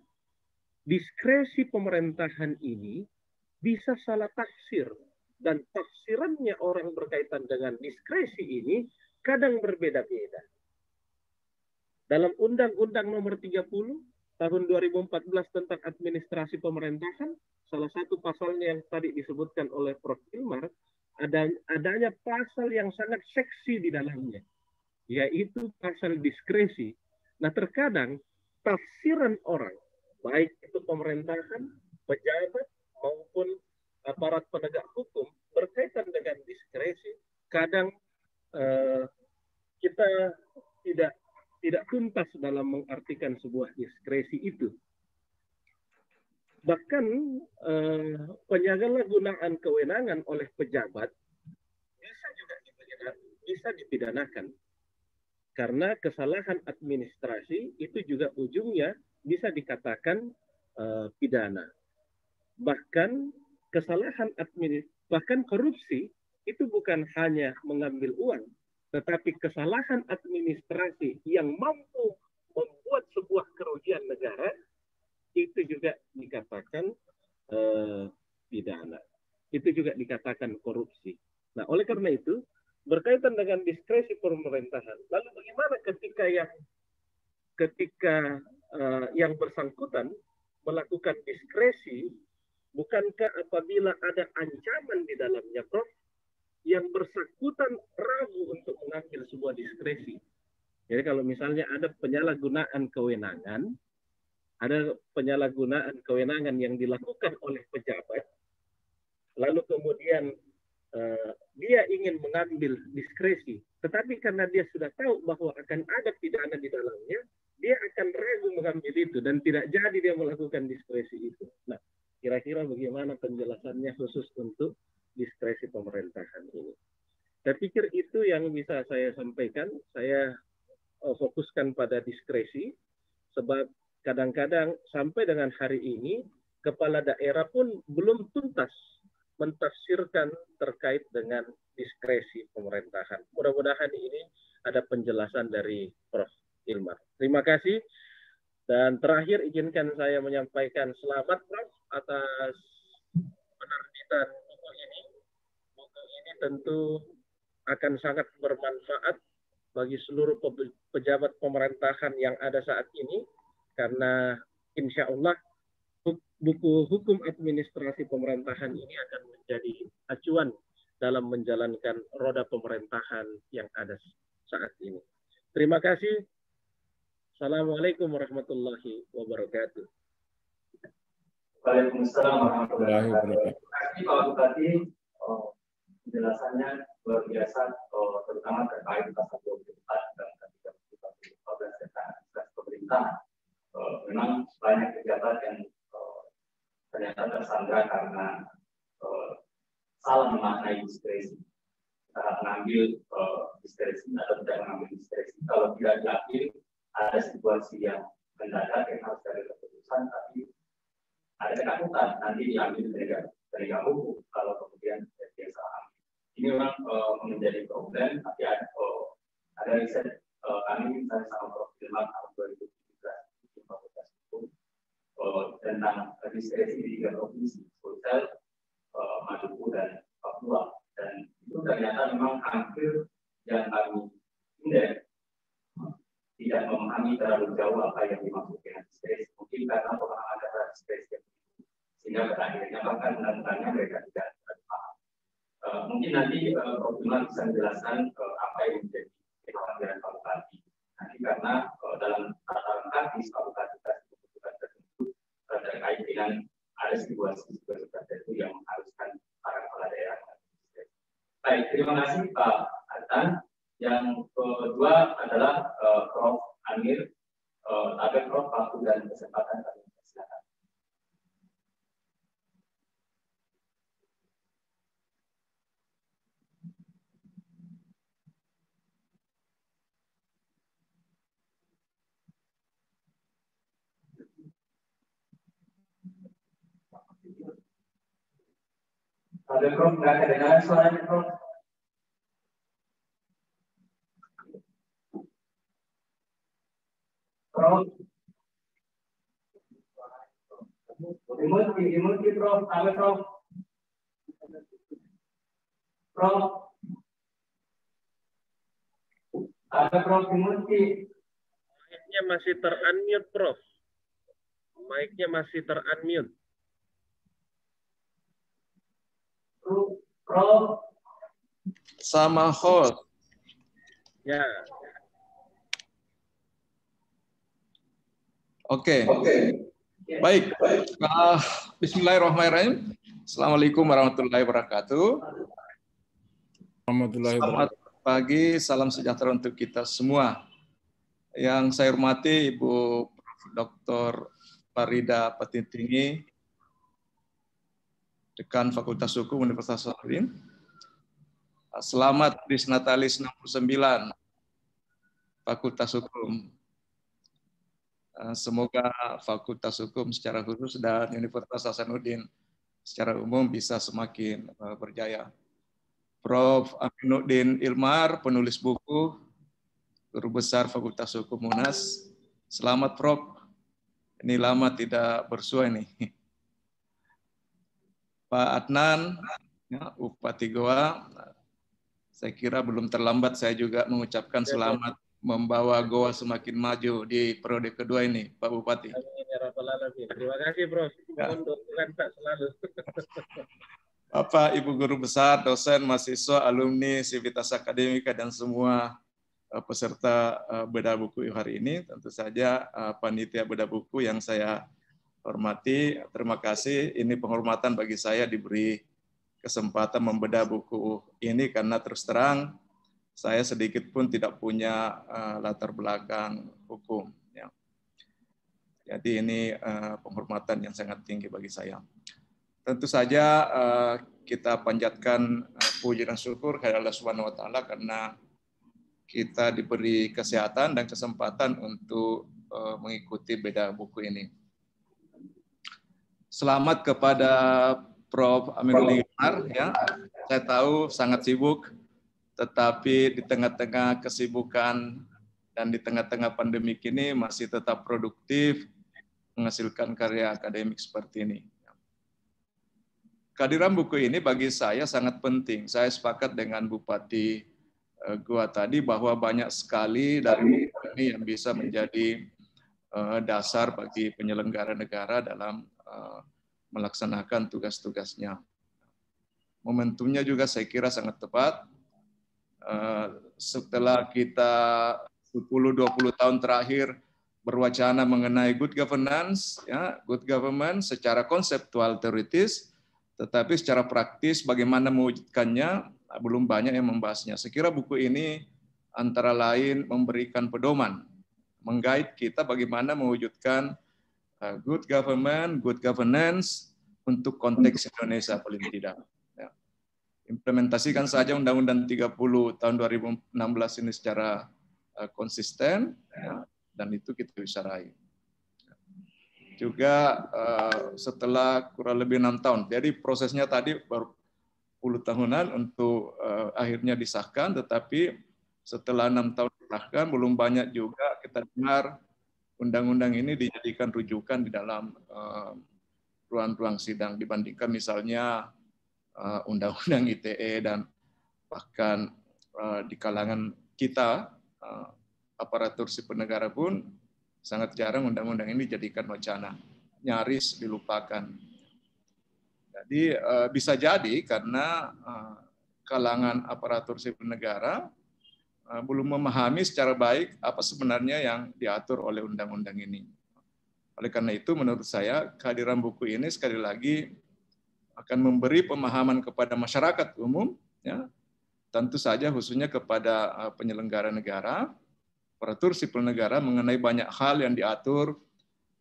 diskresi pemerintahan ini bisa salah tafsir, dan tafsirannya orang berkaitan dengan diskresi ini kadang berbeda-beda. Dalam Undang-Undang Nomor 30 Tahun 2014 tentang Administrasi Pemerintahan, salah satu pasalnya yang tadi disebutkan oleh Prof. Ilmar, adanya pasal yang sangat seksi di dalamnya, yaitu pasal diskresi. Nah, terkadang tafsiran orang, baik itu pemerintahan, pejabat, maupun aparat penegak hukum berkaitan dengan diskresi, kadang kita tidak tuntas dalam mengartikan sebuah diskresi itu. Bahkan penyalahgunaan kewenangan oleh pejabat bisa dipidanakan. Karena kesalahan administrasi itu juga ujungnya bisa dikatakan pidana. Bahkan kesalahan bahkan korupsi itu bukan hanya mengambil uang, tetapi kesalahan administrasi yang mampu membuat sebuah kerugian negara itu juga dikatakan pidana. Itu juga dikatakan korupsi. Nah, oleh karena itu berkaitan dengan diskresi pemerintahan. Lalu bagaimana ketika yang bersangkutan melakukan diskresi, bukankah apabila ada ancaman di dalamnya, Prof, yang bersangkutan ragu untuk mengambil sebuah diskresi? Jadi kalau misalnya ada penyalahgunaan kewenangan yang dilakukan oleh pejabat, lalu kemudian dia ingin mengambil diskresi, tetapi karena dia sudah tahu bahwa akan ada pidana di dalamnya, dia akan ragu mengambil itu dan tidak jadi dia melakukan diskresi itu. Nah, kira-kira bagaimana penjelasannya khusus untuk diskresi pemerintahan ini? Saya pikir itu yang bisa saya sampaikan. Saya fokuskan pada diskresi, sebab kadang-kadang sampai dengan hari ini kepala daerah pun belum tuntas mentafsirkan terkait dengan diskresi pemerintahan. Mudah-mudahan ini ada penjelasan dari Prof. Hilmar. Terima kasih. Dan terakhir izinkan saya menyampaikan selamat Prof atas penerbitan buku ini. Buku ini tentu akan sangat bermanfaat bagi seluruh pejabat pemerintahan yang ada saat ini, karena insya Allah buku hukum administrasi pemerintahan ini akan menjadi acuan dalam menjalankan roda pemerintahan yang ada saat ini. Terima kasih. Assalamualaikum warahmatullahi wabarakatuh. Waalaikumsalam warahmatullahi wabarakatuh. Terima kasih Pak Bupati, penjelasannya luar biasa, terutama terkait pasal 24 dan 14 tentang administrasi pemerintah. Memang banyak pejabat yang ternyata tersandra karena salah memaknai diskresi, salah mengambil diskresi atau tidak mengambil diskresi. Kalau tidak diambil, ada situasi yang mendadak yang harus dari keputusan, tapi ada ketakutan nanti diambil penegak hukum kalau kemudian dia salah ambil. Ini memang menjadi problem, tapi ada riset kami misalnya sama Prof. Hilmar tahun 2017 di Fakultas Hukum tentang diskresi di 3 provinsi, Sulsel, Maluku, dan Papua. Dan itu ternyata memang hampir yang kami indeks tidak memahami terlalu jauh apa yang dimaksud dengan diskresi. Mungkin karena pemahaman data diskresi, sehingga pada akhirnya bahkan undang-undangnya mereka tidak paham. Mungkin nanti Prof. Hilmar bisa menjelaskan apa yang menjadi kekhawatiran Pak Bupati. Nanti karena dalam tataran praktis Pak Bupati terkait dengan ada situasi tertentu yang mengharuskan para kepala daerah. Baik, terima kasih Pak Adnan. Yang kedua adalah Prof. Amir. Tapi Prof. waktu dan kesempatan kami silakan. Ada Prof, nggak kedengaran suaranya Prof. Prof, dimulai Prof, ada Prof. Prof, ada Prof dimulai. Mic-nya masih ter-unmute, Prof. Mic-nya masih ter-unmute. Prof. Sama host. Ya. Oke. Baik. Bismillahirrahmanirrahim. Assalamualaikum warahmatullahi wabarakatuh. Selamat pagi, salam sejahtera untuk kita semua. Yang saya hormati Ibu Prof. Dr. Farida Patitinggi, Dekan Fakultas Hukum Universitas Hasanuddin. Selamat Disnatalis 69 Fakultas Hukum. Semoga Fakultas Hukum secara khusus dan Universitas Hasanuddin secara umum bisa semakin berjaya. Prof. Aminuddin Ilmar, penulis buku, Guru Besar Fakultas Hukum UNAS. Selamat Prof. Ini lama tidak bersua ini. Pak Adnan, ya, Bupati Goa, saya kira belum terlambat saya juga mengucapkan selamat membawa Goa semakin maju di periode kedua ini, Pak Bupati. Terima kasih, Prof. Mohon dukungan Pak selalu. Bapak, Ibu Guru Besar, dosen, mahasiswa, alumni, Sivitas Akademika, dan semua peserta bedah buku hari ini, tentu saja panitia bedah buku yang saya hormati, terima kasih. Ini penghormatan bagi saya diberi kesempatan membedah buku ini karena terus terang saya sedikit pun tidak punya latar belakang hukum. Ya. Jadi ini penghormatan yang sangat tinggi bagi saya. Tentu saja kita panjatkan puji dan syukur kepada Allah Subhanahu wa Ta'ala karena kita diberi kesehatan dan kesempatan untuk mengikuti bedah buku ini. Selamat kepada Prof. Aminuddin Ilmar, ya. Saya tahu sangat sibuk, tetapi di tengah-tengah kesibukan dan di tengah-tengah pandemi ini masih tetap produktif menghasilkan karya akademik seperti ini. Kehadiran buku ini bagi saya sangat penting. Saya sepakat dengan Bupati Goa tadi bahwa banyak sekali dari buku ini yang bisa menjadi dasar bagi penyelenggara negara dalam melaksanakan tugas-tugasnya. Momentumnya juga saya kira sangat tepat. Setelah kita 10-20 tahun terakhir berwacana mengenai good governance, ya, good government secara konseptual teoritis, tetapi secara praktis bagaimana mewujudkannya belum banyak yang membahasnya. Saya kira buku ini antara lain memberikan pedoman, meng-guide kita bagaimana mewujudkan good government, good governance untuk konteks Indonesia paling tidak. Ya. Implementasikan saja Undang-Undang 30 tahun 2016 ini secara konsisten, ya, dan itu kita bisa raih. Juga setelah kurang lebih 6 tahun, jadi prosesnya tadi baru 10 tahunan untuk akhirnya disahkan, tetapi setelah 6 tahun disahkan, belum banyak juga kita dengar undang-undang ini dijadikan rujukan di dalam ruang-ruang sidang dibandingkan misalnya undang-undang ITE dan bahkan di kalangan kita aparatur sipil negara pun sangat jarang undang-undang ini dijadikan wacana, nyaris dilupakan. Jadi bisa jadi karena kalangan aparatur sipil negara belum memahami secara baik apa sebenarnya yang diatur oleh undang-undang ini. Oleh karena itu, menurut saya, kehadiran buku ini sekali lagi akan memberi pemahaman kepada masyarakat umum, ya, tentu saja khususnya kepada penyelenggara negara, aparatur sipil negara mengenai banyak hal yang diatur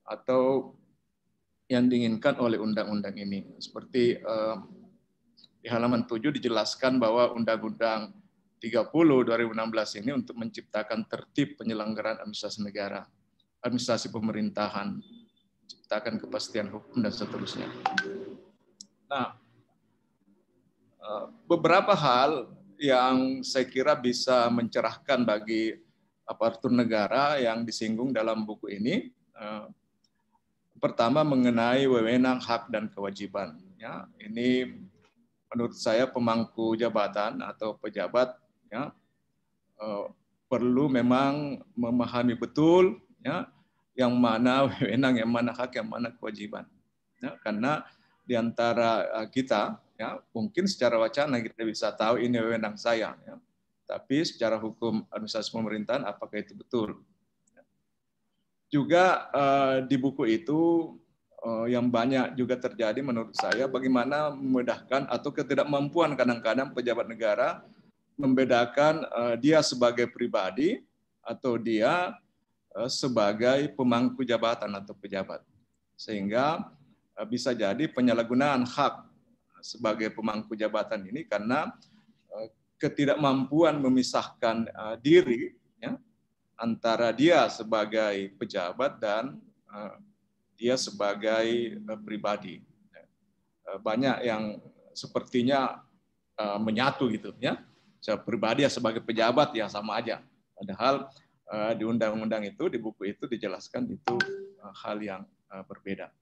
atau yang diinginkan oleh undang-undang ini. Seperti di halaman 7 dijelaskan bahwa Undang-Undang 30 2016 ini untuk menciptakan tertib penyelenggaraan administrasi negara, administrasi pemerintahan, menciptakan kepastian hukum dan seterusnya. Nah, beberapa hal yang saya kira bisa mencerahkan bagi aparatur negara yang disinggung dalam buku ini. Pertama mengenai wewenang, hak dan kewajiban. Ya, ini menurut saya pemangku jabatan atau pejabat, ya, perlu memang memahami betul, ya, yang mana wewenang, yang mana hak, yang mana kewajiban. Ya, karena di antara kita, ya, mungkin secara wacana kita bisa tahu ini wewenang saya, ya, tapi secara hukum administrasi pemerintahan apakah itu betul? Juga di buku itu yang banyak juga terjadi menurut saya bagaimana memudahkan atau ketidakmampuan kadang-kadang pejabat negara membedakan dia sebagai pribadi atau dia sebagai pemangku jabatan atau pejabat. Sehingga bisa jadi penyalahgunaan hak sebagai pemangku jabatan ini karena ketidakmampuan memisahkan diri ya, antara dia sebagai pejabat dan dia sebagai pribadi. Banyak yang sepertinya menyatu gitu ya. Saya pribadi ya sebagai pejabat ya sama aja. Padahal di undang-undang itu, di buku itu dijelaskan itu hal yang berbeda.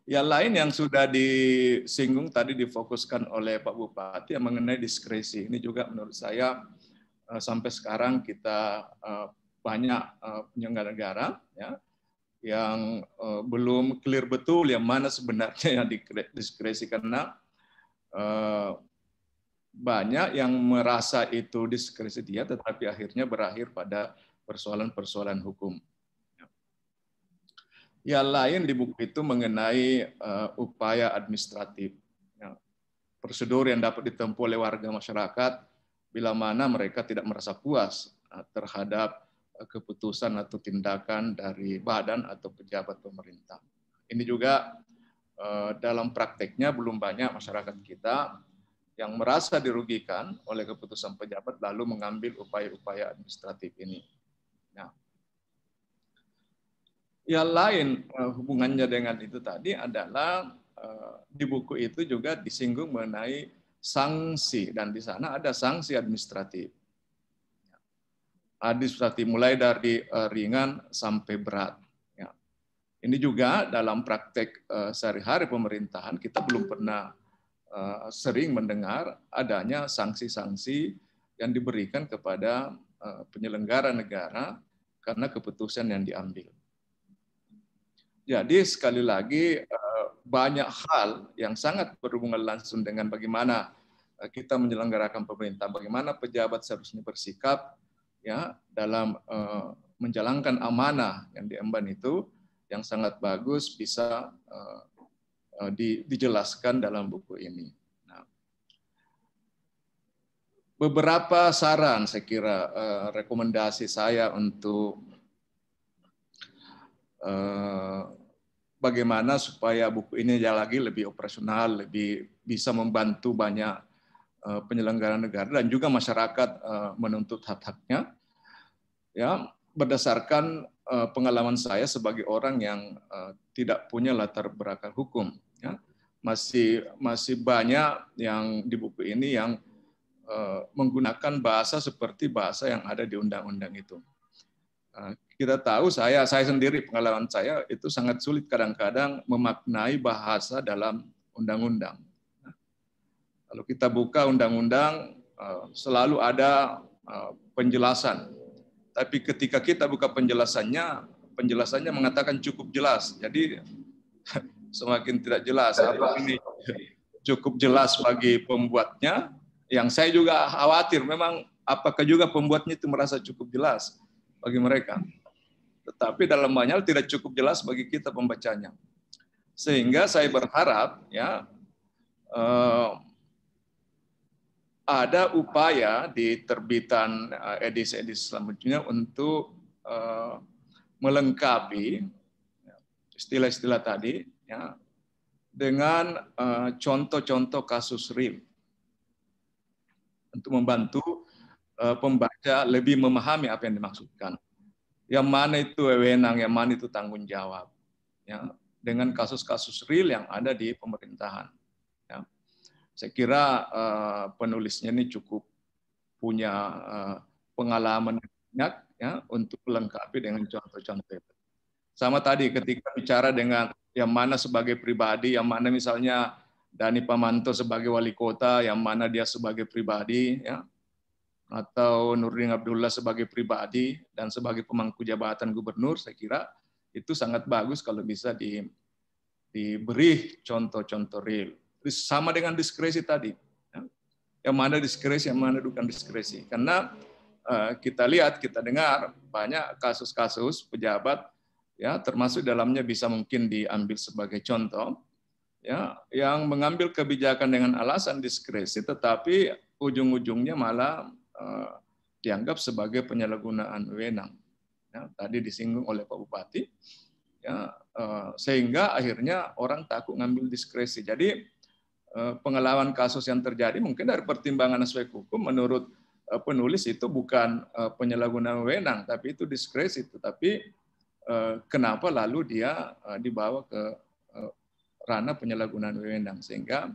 Yang lain yang sudah disinggung tadi difokuskan oleh Pak Bupati yang mengenai diskresi. Ini juga menurut saya sampai sekarang kita banyak penyelenggara negara ya, yang belum clear betul yang mana sebenarnya yang diskresi, karena banyak yang merasa itu diskresi dia, tetapi akhirnya berakhir pada persoalan-persoalan hukum. Yang lain di buku itu mengenai upaya administratif, ya, prosedur yang dapat ditempuh oleh warga masyarakat bila mana mereka tidak merasa puas terhadap keputusan atau tindakan dari badan atau pejabat pemerintah. Ini juga dalam prakteknya belum banyak masyarakat kita yang merasa dirugikan oleh keputusan pejabat lalu mengambil upaya-upaya administratif ini. Nah, yang lain hubungannya dengan itu tadi adalah di buku itu juga disinggung mengenai sanksi, dan di sana ada sanksi administratif. Administratif mulai dari ringan sampai berat. Ya. Ini juga dalam praktek sehari-hari pemerintahan kita belum pernah sering mendengar adanya sanksi-sanksi yang diberikan kepada penyelenggara negara karena keputusan yang diambil. Jadi sekali lagi banyak hal yang sangat berhubungan langsung dengan bagaimana kita menyelenggarakan pemerintah, bagaimana pejabat seharusnya bersikap ya dalam menjalankan amanah yang diemban itu, yang sangat bagus bisa dijelaskan dalam buku ini. Nah, beberapa saran saya kira rekomendasi saya untuk bagaimana supaya buku ini lagi lebih operasional, lebih bisa membantu banyak penyelenggara negara dan juga masyarakat menuntut hak-haknya. Ya, berdasarkan pengalaman saya sebagai orang yang tidak punya latar belakang hukum, ya, masih banyak yang di buku ini yang menggunakan bahasa seperti bahasa yang ada di undang-undang itu. Kita tahu, saya sendiri pengalaman saya itu sangat sulit kadang-kadang memaknai bahasa dalam undang-undang. Kalau kita buka undang-undang selalu ada penjelasan. Tapi ketika kita buka penjelasannya mengatakan cukup jelas. Jadi semakin tidak jelas. Apa ini cukup jelas bagi pembuatnya? Yang saya juga khawatir, memang apakah juga pembuatnya itu merasa cukup jelas bagi mereka? Tetapi dalam banyak hal tidak cukup jelas bagi kita pembacanya. Sehingga saya berharap ya ada upaya di terbitan edisi-edisi selanjutnya untuk melengkapi istilah-istilah tadi ya dengan contoh-contoh kasus real untuk membantu pembaca lebih memahami apa yang dimaksudkan. Yang mana itu wewenang, yang mana itu tanggung jawab. Ya, dengan kasus-kasus real yang ada di pemerintahan. Ya. Saya kira penulisnya ini cukup punya pengalaman banyak ya, untuk melengkapi dengan contoh-contoh itu. Sama tadi ketika bicara dengan yang mana sebagai pribadi, yang mana misalnya Dani Pamanto sebagai wali kota, yang mana dia sebagai pribadi, ya, atau Nurdin Abdullah sebagai pribadi dan sebagai pemangku jabatan gubernur, saya kira itu sangat bagus kalau bisa diberi contoh-contoh real. Sama dengan diskresi tadi, yang mana diskresi, yang mana bukan diskresi. Karena kita lihat, kita dengar banyak kasus-kasus pejabat, ya termasuk dalamnya bisa mungkin diambil sebagai contoh, ya yang mengambil kebijakan dengan alasan diskresi, tetapi ujung-ujungnya malah dianggap sebagai penyalahgunaan wewenang. Ya, tadi disinggung oleh Pak Bupati, ya, sehingga akhirnya orang takut ngambil diskresi. Jadi pengalaman kasus yang terjadi mungkin dari pertimbangan aspek hukum menurut penulis itu bukan penyalahgunaan wewenang, tapi itu diskresi. Tetapi kenapa lalu dia dibawa ke ranah penyalahgunaan wewenang, sehingga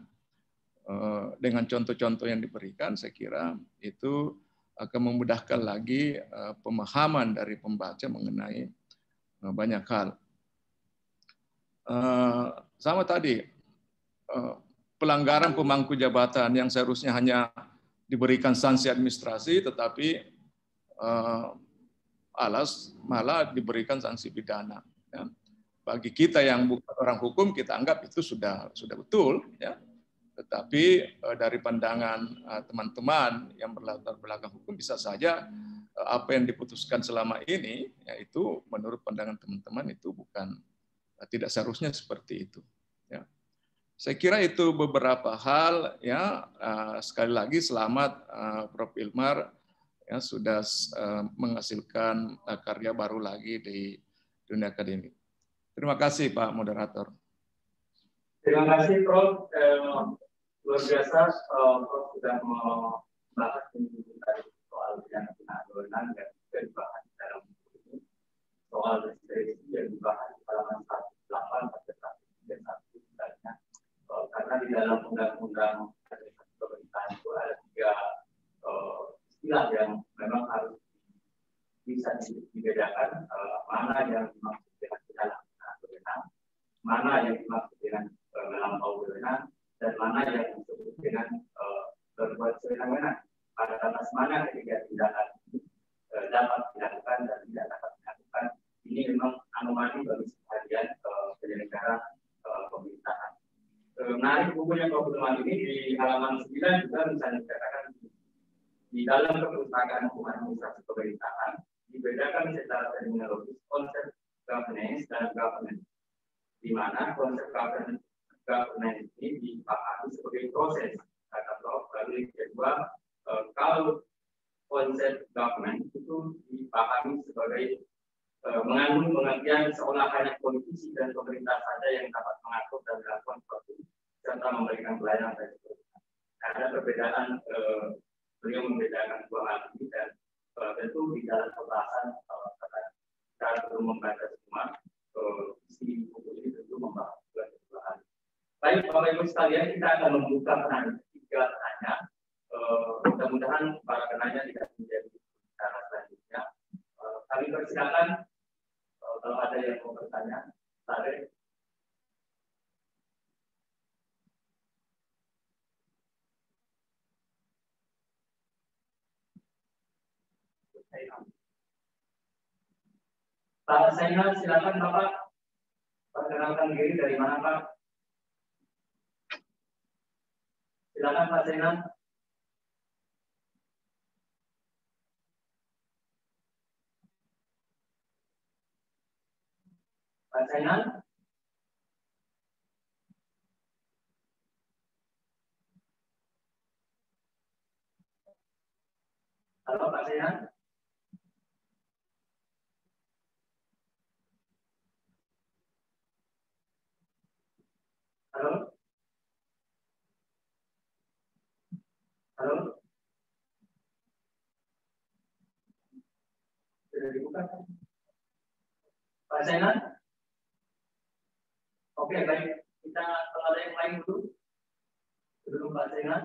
dengan contoh-contoh yang diberikan saya kira itu akan memudahkan lagi pemahaman dari pembaca mengenai banyak hal. Sama tadi, pelanggaran pemangku jabatan yang seharusnya hanya diberikan sanksi administrasi, tetapi malah diberikan sanksi pidana. Ya. Bagi kita yang bukan orang hukum, kita anggap itu sudah betul. Ya. Tetapi dari pandangan teman-teman yang berlatar belakang hukum, bisa saja apa yang diputuskan selama ini, yaitu menurut pandangan teman-teman itu tidak seharusnya seperti itu. Ya. Saya kira itu beberapa hal. Ya, sekali lagi selamat Prof. Ilmar ya, sudah menghasilkan karya baru lagi di dunia akademik. Terima kasih Pak Moderator. Terima kasih Prof. Luar biasa, Prof sudah membahas soal pidana wewenang dan juga dibahas dalam buku ini, soal diskresi yang dibahas di halaman 108 pada 131 misalnya, karena di dalam undang-undang pemerintahan itu ada 3 istilah yang memang harus bisa dibedakan, mana yang dimaksud dengan pidana wewenang, mana yang dimaksud dengan melampaui wewenang, dan mana yang disebut dengan berbuat sewenang-wenang. Pada atas mana ketiga tindakan ini dapat dilakukan dan tidak dapat dilakukan, ini memang anomali bagi sebagian penyelenggara pemerintahan. Menarik bukunya Prof. Ilmar ini di halaman 9 juga misalnya dikatakan di dalam perpustakaan hukum administrasi pemerintahan dibedakan secara terminologis konsep governance dan governance, di mana konsep governance ini dipahami sebagai proses, kata Prof. Lalu yang kedua, kalau konsep governance itu dipahami sebagai mengandung pengertian seolah hanya politisi dan pemerintah saja yang dapat mengatur dan melakukan sesuatu serta memberikan pelayanan bagi pemerintah. Ada perbedaan, beliau membedakan dua hal ini, dan tentu di dalam pembahasan kita belum membaca semua isi buku ini, tentu membahas dua hal. Baik Bapak Ibu sekalian, kita akan membuka penanya 3 penanya. Mudah-mudahan para penanya tidak menjadi cara selanjutnya. Kami persilakan kalau ada yang mau bertanya. Tarik. Pak Zainal, silakan Bapak perkenalkan diri, dari mana Pak? Silakan Pak Zainal. Pak Zainal. Halo Pak Zainal. Halo. Halo. Sudah dibuka? Pak Zainal? Oke, baik. Kita kalau ada yang lain dulu. Sebelum Pak Zainal.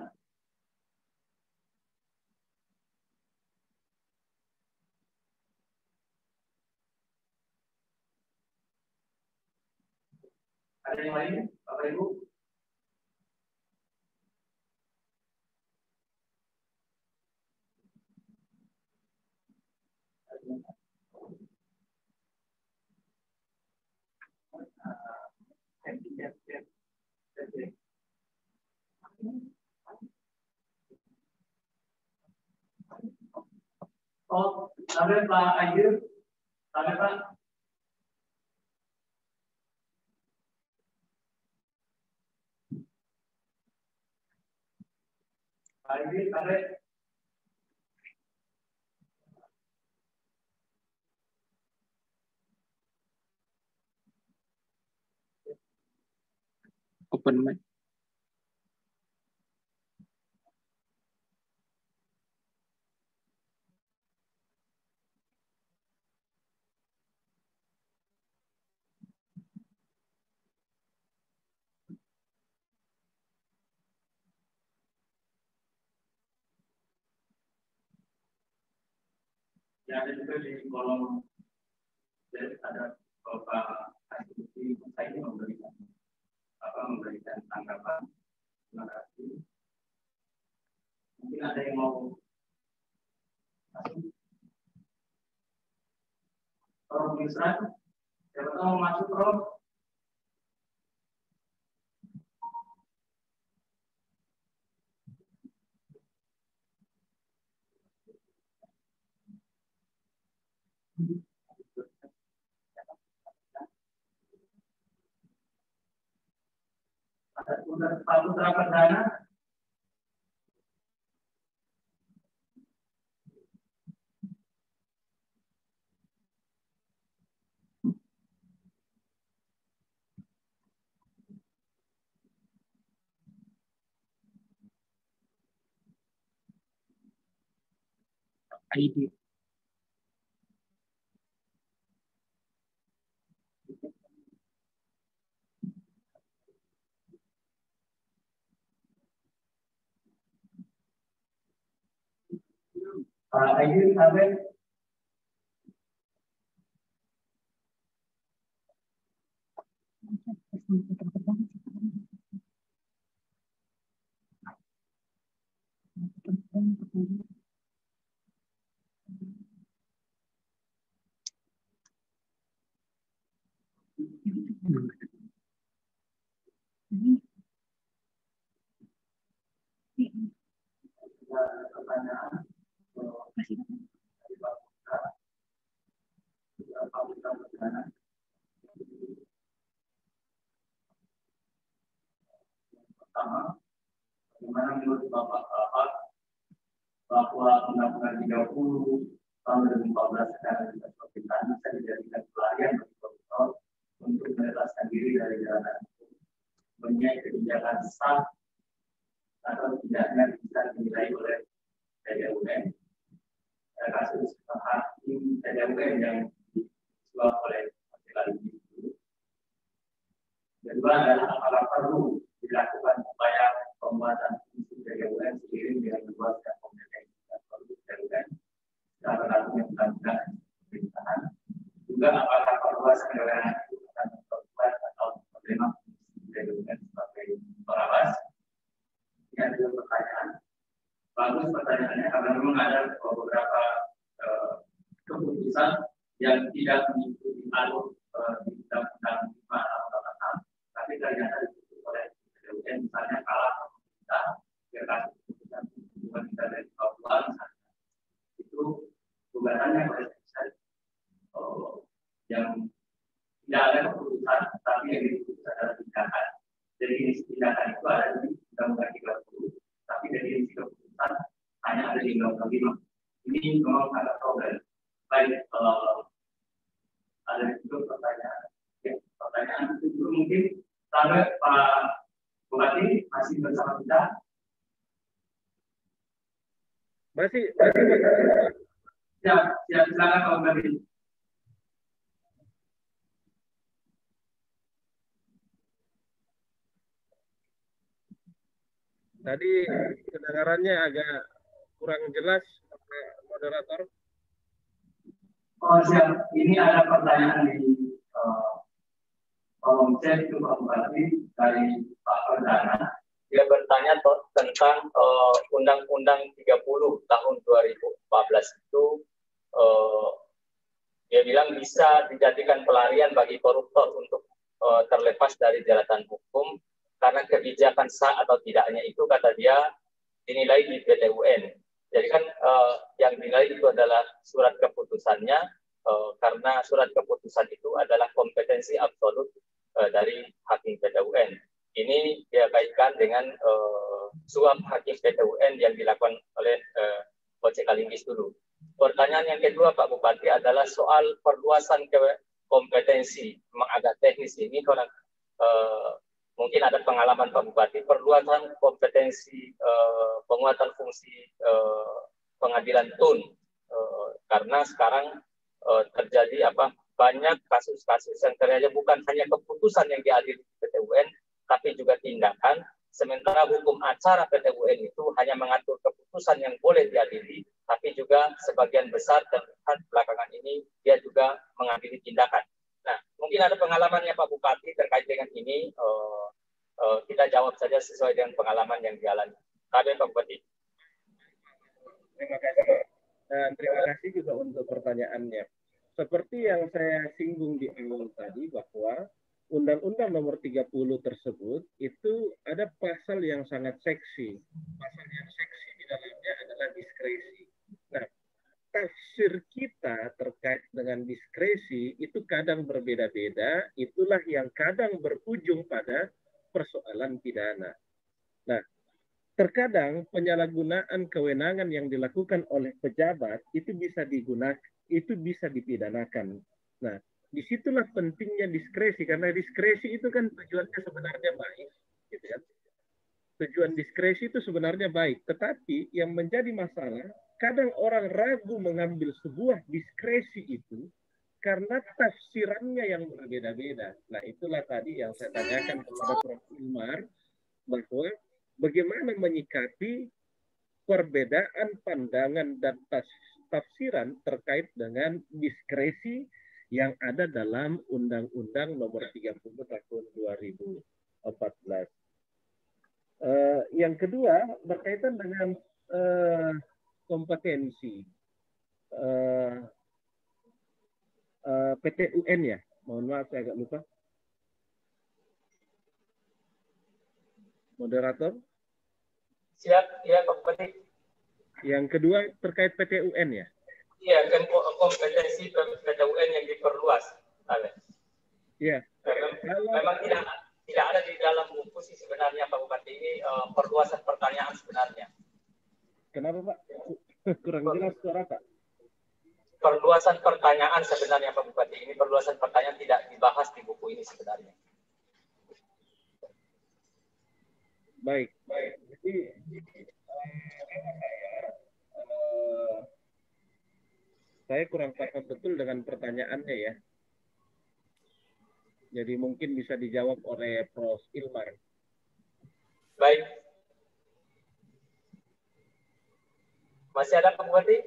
Ada yang lain, Bapak Ibu? Oh, ada Pak Ayu, ada Pak. Pak Ayu, ada. Open mic. yang ada juga di kolom ada beberapa asumsi saya ini memberikan tanggapan. Terima kasih. Mungkin ada yang mau masuk? Prof. Misran, siapa tahu mau masuk, Prof? Ada Pak Putra Perdana. ID. ID sampai pertanyaan pertama, bagaimana menurut Bapak bahwa Undang-Undang 30 tahun 2014 sekarang diperlukan bisa dijadikan pelarian bagi koruptor untuk melepaskan diri dari jalanan hukum, mempunyai kebijakan sah atau tidaknya bisa dinilai oleh TDUN. Kasus hakim TDUN yang disuap oleh majelis itu. Kedua adalah apakah perlu dilakukan upaya pembuatan fungsi TDUN seiring dengan luasnya kompetensi dan produk TDUN secara langsung undang-undang pemerintahan. Juga apakah perluasan kewenangan itu akan memperkuat atau menerima fungsi TDUN sebagai pengawas? Ini adalah pertanyaan. Bagus pertanyaannya karena memang ada beberapa keputusan yang tidak mengikuti alur di Undang-Undang 5 atau 6, tapi ternyata diputus oleh TDUN, misalnya kalah kita kasus keputusan hubungan kita dari Papua misalnya itu gugatannya oleh saya yang tidak ada keputusan tapi yang diputus adalah tindakan. Jadi tindakan itu ada di Undang-Undang 30, tapi dari sisi keputusan hanya ada di Undang-Undang 5. Ini memang ada problem. Baik, ada juga pertanyaan. Ya, pertanyaan itu mungkin sampai Pak Bupati masih bersama kita. Masih. Ya, silakan Pak Bupati. Tadi kedengarannya agak kurang jelas, moderator. Oh siap, ini ada pertanyaan di kolom chat itu Pak Bupati dari Pak Perdana. Dia bertanya tentang Undang-Undang 30 tahun 2014 itu dia bilang bisa dijadikan pelarian bagi koruptor untuk terlepas dari jeratan hukum karena kebijakan sah atau tidaknya itu kata dia dinilai di PT UN. Jadi kan yang dinilai itu adalah surat keputusannya karena surat keputusan itu adalah kompetensi absolut dari hakim PT UN. Ini dia kaitkan dengan suap hakim PT UN yang dilakukan oleh OCK Linggis dulu. Pertanyaan yang kedua Pak Bupati adalah soal perluasan kompetensi. Memang agak teknis ini karena mungkin ada pengalaman Pak Bupati, perluasan kompetensi penguatan fungsi pengadilan TUN karena sekarang terjadi banyak kasus-kasus yang ternyata bukan hanya keputusan yang diadili PT UN, tapi juga tindakan. Sementara hukum acara PT UN itu hanya mengatur keputusan yang boleh diadili, tapi juga sebagian besar terlihat belakangan ini dia juga mengambil tindakan. Nah, mungkin ada pengalamannya Pak Bupati terkait dengan ini. Kita jawab saja sesuai dengan pengalaman yang dialami. Ada Pak Bupati. Terima kasih. Dan terima kasih juga untuk pertanyaannya. Seperti yang saya singgung di awal tadi, bahwa Undang-Undang Nomor 30 tersebut itu ada pasal yang sangat seksi. Pasal yang seksi di dalamnya adalah diskresi. Nah, tafsir kita terkait dengan diskresi itu kadang berbeda-beda, itulah yang kadang berujung pada persoalan pidana. Nah, terkadang penyalahgunaan kewenangan yang dilakukan oleh pejabat itu bisa dipidanakan. Nah, disitulah pentingnya diskresi, karena diskresi itu kan tujuannya sebenarnya baik, gitu kan? Tujuan diskresi itu sebenarnya baik, tetapi yang menjadi masalah, kadang orang ragu mengambil sebuah diskresi itu karena tafsirannya yang berbeda-beda. Nah, itulah tadi yang saya tanyakan kepada Prof. Ilmar, bahwa bagaimana menyikapi perbedaan pandangan dan tafsiran terkait dengan diskresi yang ada dalam Undang-Undang Nomor 30 Tahun 2014. Yang kedua berkaitan dengan kompetensi PT-UN ya. Mohon maaf saya agak lupa. Moderator. Siap, ya Pak Bupati. Yang kedua terkait PT-UN ya. Iya, kan kompetensi PT-UN yang diperluas. Iya. Memang tidak ada di dalam buku sih sebenarnya Pak Bupati, ini perluasan pertanyaan sebenarnya. Kenapa Pak? Kurang jelas suara Pak. Perluasan pertanyaan sebenarnya Pak Bupati, ini perluasan pertanyaan tidak dibahas di buku ini sebenarnya. Baik. Jadi saya kurang paham betul dengan pertanyaannya ya. Jadi mungkin bisa dijawab oleh Prof. Ilmar. Baik. Masih ada Pak Bupati?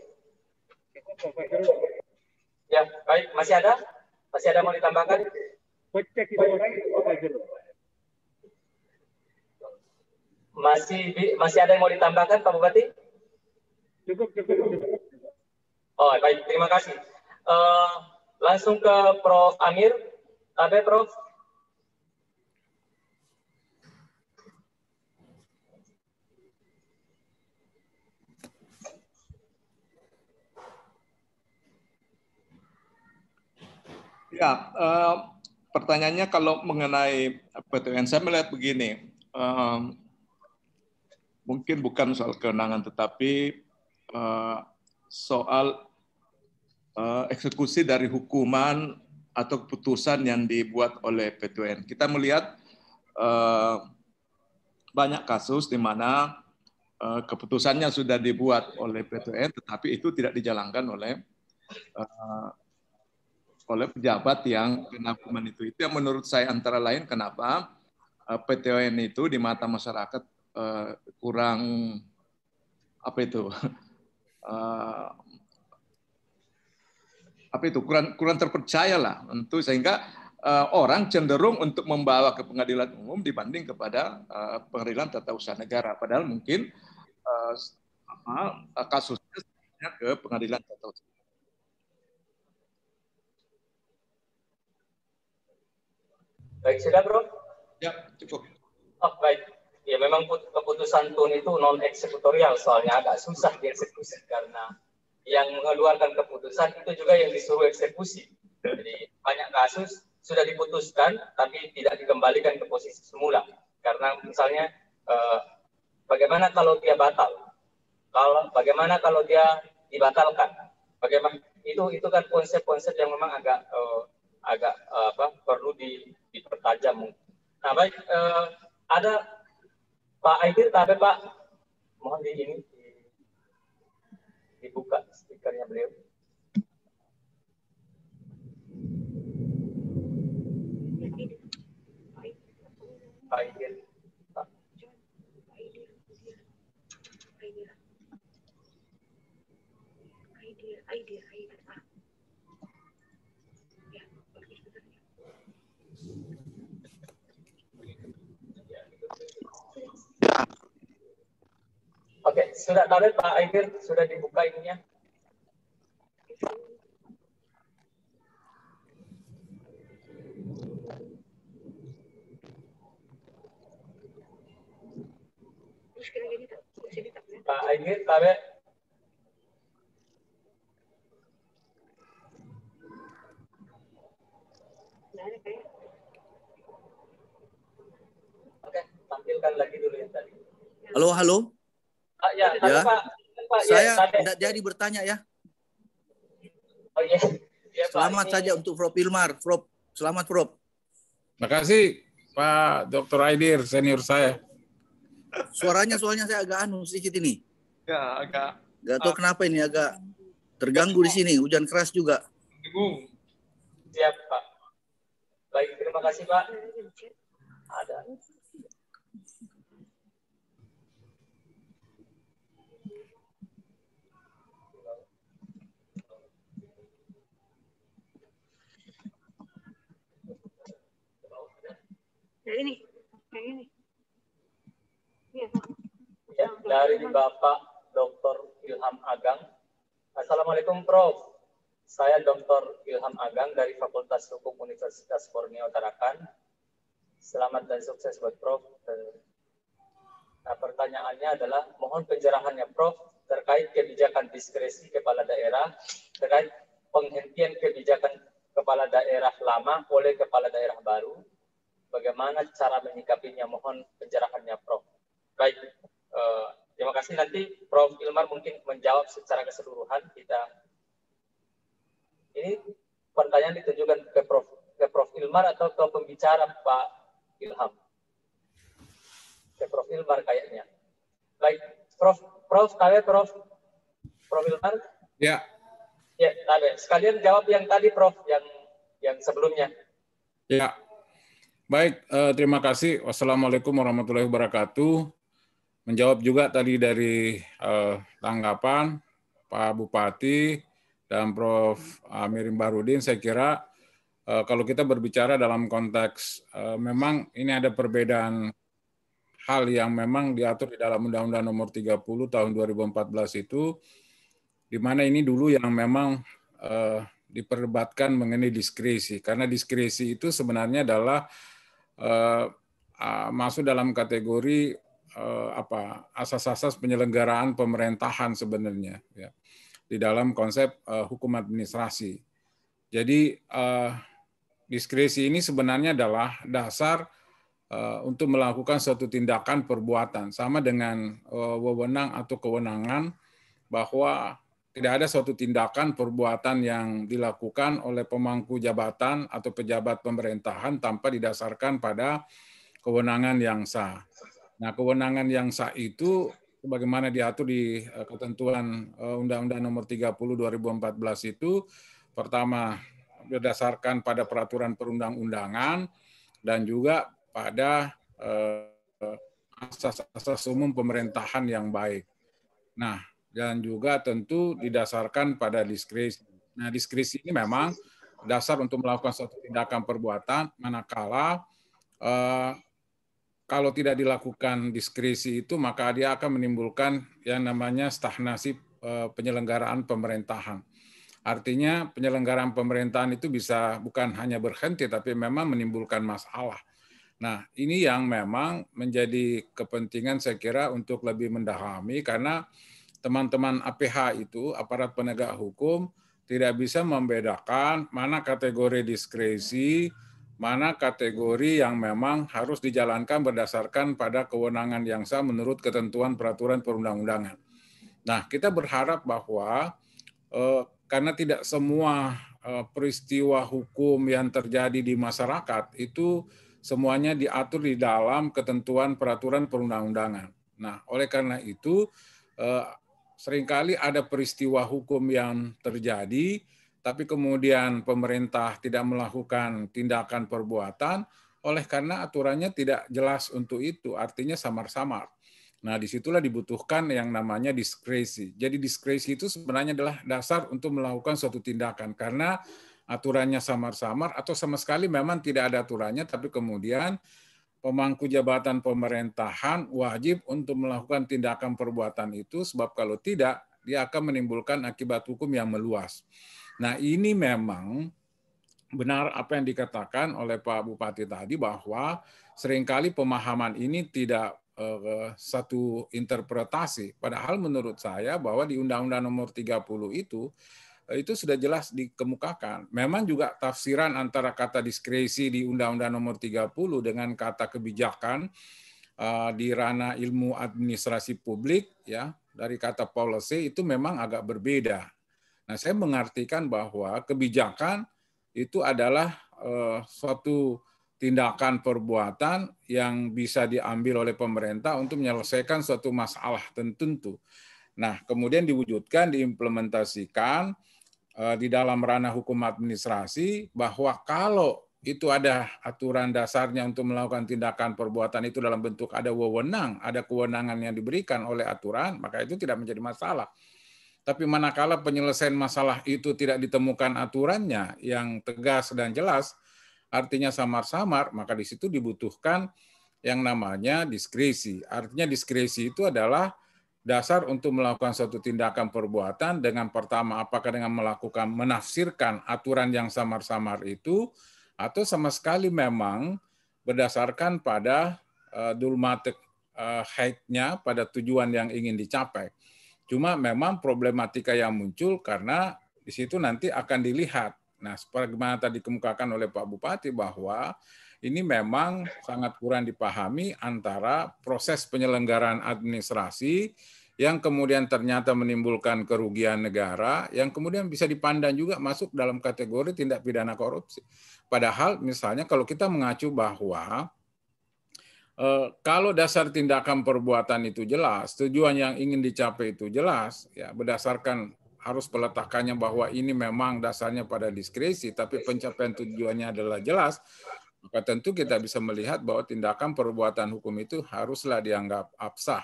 Ya, baik. Masih ada? Masih ada mau ditambahkan? Cek itu orang Masih ada yang mau ditambahkan Pak Bupati? Cukup. Oh, baik. Terima kasih. Langsung ke Prof. Amir. Ada Prof. Ya, pertanyaannya kalau mengenai PT-UN, saya melihat begini, mungkin bukan soal kewenangan, tetapi soal eksekusi dari hukuman atau keputusan yang dibuat oleh PT-UN. Kita melihat banyak kasus di mana keputusannya sudah dibuat oleh PT-UN, tetapi itu tidak dijalankan oleh pejabat yang kena hukuman itu. Itu yang menurut saya antara lain kenapa PT-UN itu di mata masyarakat kurang kurang terpercaya lah, tentu, sehingga orang cenderung untuk membawa ke pengadilan umum dibanding kepada pengadilan tata usaha negara, padahal mungkin kasusnya ke pengadilan tata usaha. Baik, sudah Bro? Ya, cukup. Oh, baik. Ya, memang keputusan TUN itu non eksekutorial, soalnya agak susah dieksekusi karena yang mengeluarkan keputusan itu juga yang disuruh eksekusi. Jadi banyak kasus sudah diputuskan tapi tidak dikembalikan ke posisi semula. Karena misalnya bagaimana kalau dia batal? Bagaimana kalau dia dibatalkan? Bagaimana itu kan konsep-konsep yang memang agak perlu dipertajam. Nah, baik, ada Pak Aidir, ada Pak, mohon dibuka speakernya beliau. Pak Aidir. Oke, sudah tahu Pak Aidil, sudah dibuka ininya. Pak Aidil, tahu? Oke, tampilkan lagi dulu yang tadi. Halo, halo. Ya, Ya. Pak, Saya ya, tidak jadi bertanya ya. Oh iya. Ya, Selamat Pak, saja untuk Prof. Ilmar. Prof. Selamat, Prof. Terima kasih Pak Dr. Aidir, senior saya. Suaranya soalnya saya agak sedikit ini. Ya, agak. Gak tahu kenapa ini agak terganggu di sini. Hujan keras juga. Bingung. Siap, Pak. Baik, terima kasih, Pak. Ada. Yang ini. Ya, dari Bapak Dr. Ilham Agang. Assalamualaikum, Prof. Saya Dr. Ilham Agang dari Fakultas Hukum Universitas Borneo Tarakan. Selamat dan sukses buat Prof. Nah, pertanyaannya adalah mohon pencerahannya Prof terkait kebijakan diskresi kepala daerah terkait penghentian kebijakan kepala daerah lama oleh kepala daerah baru. Bagaimana cara menyikapinya? Mohon pencerahannya, Prof. Baik, terima kasih. Nanti Prof. Ilmar mungkin menjawab secara keseluruhan. Ini pertanyaan ditujukan ke Prof. Ilmar atau ke pembicara Pak Ilham? Ke Prof. Ilmar kayaknya. Baik, Prof. Ilmar? Ya. Ya, tahu. Sekalian jawab yang tadi, Prof. Yang sebelumnya. Ya. Baik, terima kasih. Wassalamualaikum warahmatullahi wabarakatuh. Menjawab juga tadi dari tanggapan Pak Bupati dan Prof. Amirin Barudin, saya kira kalau kita berbicara dalam konteks memang ini ada perbedaan hal yang memang diatur di dalam Undang-Undang Nomor 30 Tahun 2014 itu, di mana ini dulu yang memang diperdebatkan mengenai diskresi, karena diskresi itu sebenarnya adalah masuk dalam kategori asas-asas penyelenggaraan pemerintahan sebenarnya ya, di dalam konsep hukum administrasi. Jadi diskresi ini sebenarnya adalah dasar untuk melakukan suatu tindakan perbuatan sama dengan wewenang atau kewenangan, bahwa tidak ada suatu tindakan perbuatan yang dilakukan oleh pemangku jabatan atau pejabat pemerintahan tanpa didasarkan pada kewenangan yang sah. Nah, kewenangan yang sah itu sebagaimana diatur di ketentuan Undang-Undang Nomor 30 2014 itu, pertama berdasarkan pada peraturan perundang-undangan dan juga pada asas-asas umum pemerintahan yang baik. Nah, dan juga tentu didasarkan pada diskresi. Nah, diskresi ini memang dasar untuk melakukan suatu tindakan perbuatan, manakala kalau tidak dilakukan diskresi itu, maka dia akan menimbulkan yang namanya stagnasi penyelenggaraan pemerintahan. Artinya penyelenggaraan pemerintahan itu bisa bukan hanya berhenti, tapi memang menimbulkan masalah. Nah, ini yang memang menjadi kepentingan saya kira untuk lebih mendalami, karena teman-teman APH itu, aparat penegak hukum, tidak bisa membedakan mana kategori diskresi, mana kategori yang memang harus dijalankan berdasarkan pada kewenangan yang sah menurut ketentuan peraturan perundang-undangan. Nah, kita berharap bahwa karena tidak semua peristiwa hukum yang terjadi di masyarakat itu semuanya diatur di dalam ketentuan peraturan perundang-undangan. Nah, oleh karena itu seringkali ada peristiwa hukum yang terjadi, tapi kemudian pemerintah tidak melakukan tindakan perbuatan, oleh karena aturannya tidak jelas untuk itu, artinya samar-samar. Nah, disitulah dibutuhkan yang namanya diskresi. Jadi diskresi itu sebenarnya adalah dasar untuk melakukan suatu tindakan. Karena aturannya samar-samar atau sama sekali memang tidak ada aturannya, tapi kemudian pemangku jabatan pemerintahan wajib untuk melakukan tindakan perbuatan itu, sebab kalau tidak, dia akan menimbulkan akibat hukum yang meluas. Nah, ini memang benar apa yang dikatakan oleh Pak Bupati tadi, bahwa seringkali pemahaman ini tidak satu interpretasi. Padahal menurut saya bahwa di Undang-Undang Nomor 30 itu sudah jelas dikemukakan. Memang juga tafsiran antara kata diskresi di Undang-Undang Nomor 30 dengan kata kebijakan di ranah ilmu administrasi publik, ya, dari kata policy itu memang agak berbeda. Nah, saya mengartikan bahwa kebijakan itu adalah suatu tindakan perbuatan yang bisa diambil oleh pemerintah untuk menyelesaikan suatu masalah tertentu. Nah, kemudian diwujudkan, diimplementasikan di dalam ranah hukum administrasi, bahwa kalau itu ada aturan dasarnya untuk melakukan tindakan perbuatan itu dalam bentuk ada wewenang, ada kewenangan yang diberikan oleh aturan, maka itu tidak menjadi masalah. Tapi manakala penyelesaian masalah itu tidak ditemukan aturannya yang tegas dan jelas, artinya samar-samar, maka di situ dibutuhkan yang namanya diskresi. Artinya diskresi itu adalah dasar untuk melakukan suatu tindakan perbuatan dengan pertama apakah dengan melakukan menafsirkan aturan yang samar-samar itu, atau sama sekali memang berdasarkan pada dulmatik haidnya, pada tujuan yang ingin dicapai. Cuma memang problematika yang muncul karena di situ nanti akan dilihat. Nah, sebagaimana tadi dikemukakan oleh Pak Bupati bahwa ini memang sangat kurang dipahami antara proses penyelenggaraan administrasi yang kemudian ternyata menimbulkan kerugian negara, yang kemudian bisa dipandang juga masuk dalam kategori tindak pidana korupsi. Padahal misalnya kalau kita mengacu bahwa kalau dasar tindakan perbuatan itu jelas, tujuan yang ingin dicapai itu jelas, ya berdasarkan harus peletakannya bahwa ini memang dasarnya pada diskresi, tapi pencapaian tujuannya adalah jelas, maka tentu kita bisa melihat bahwa tindakan perbuatan hukum itu haruslah dianggap absah.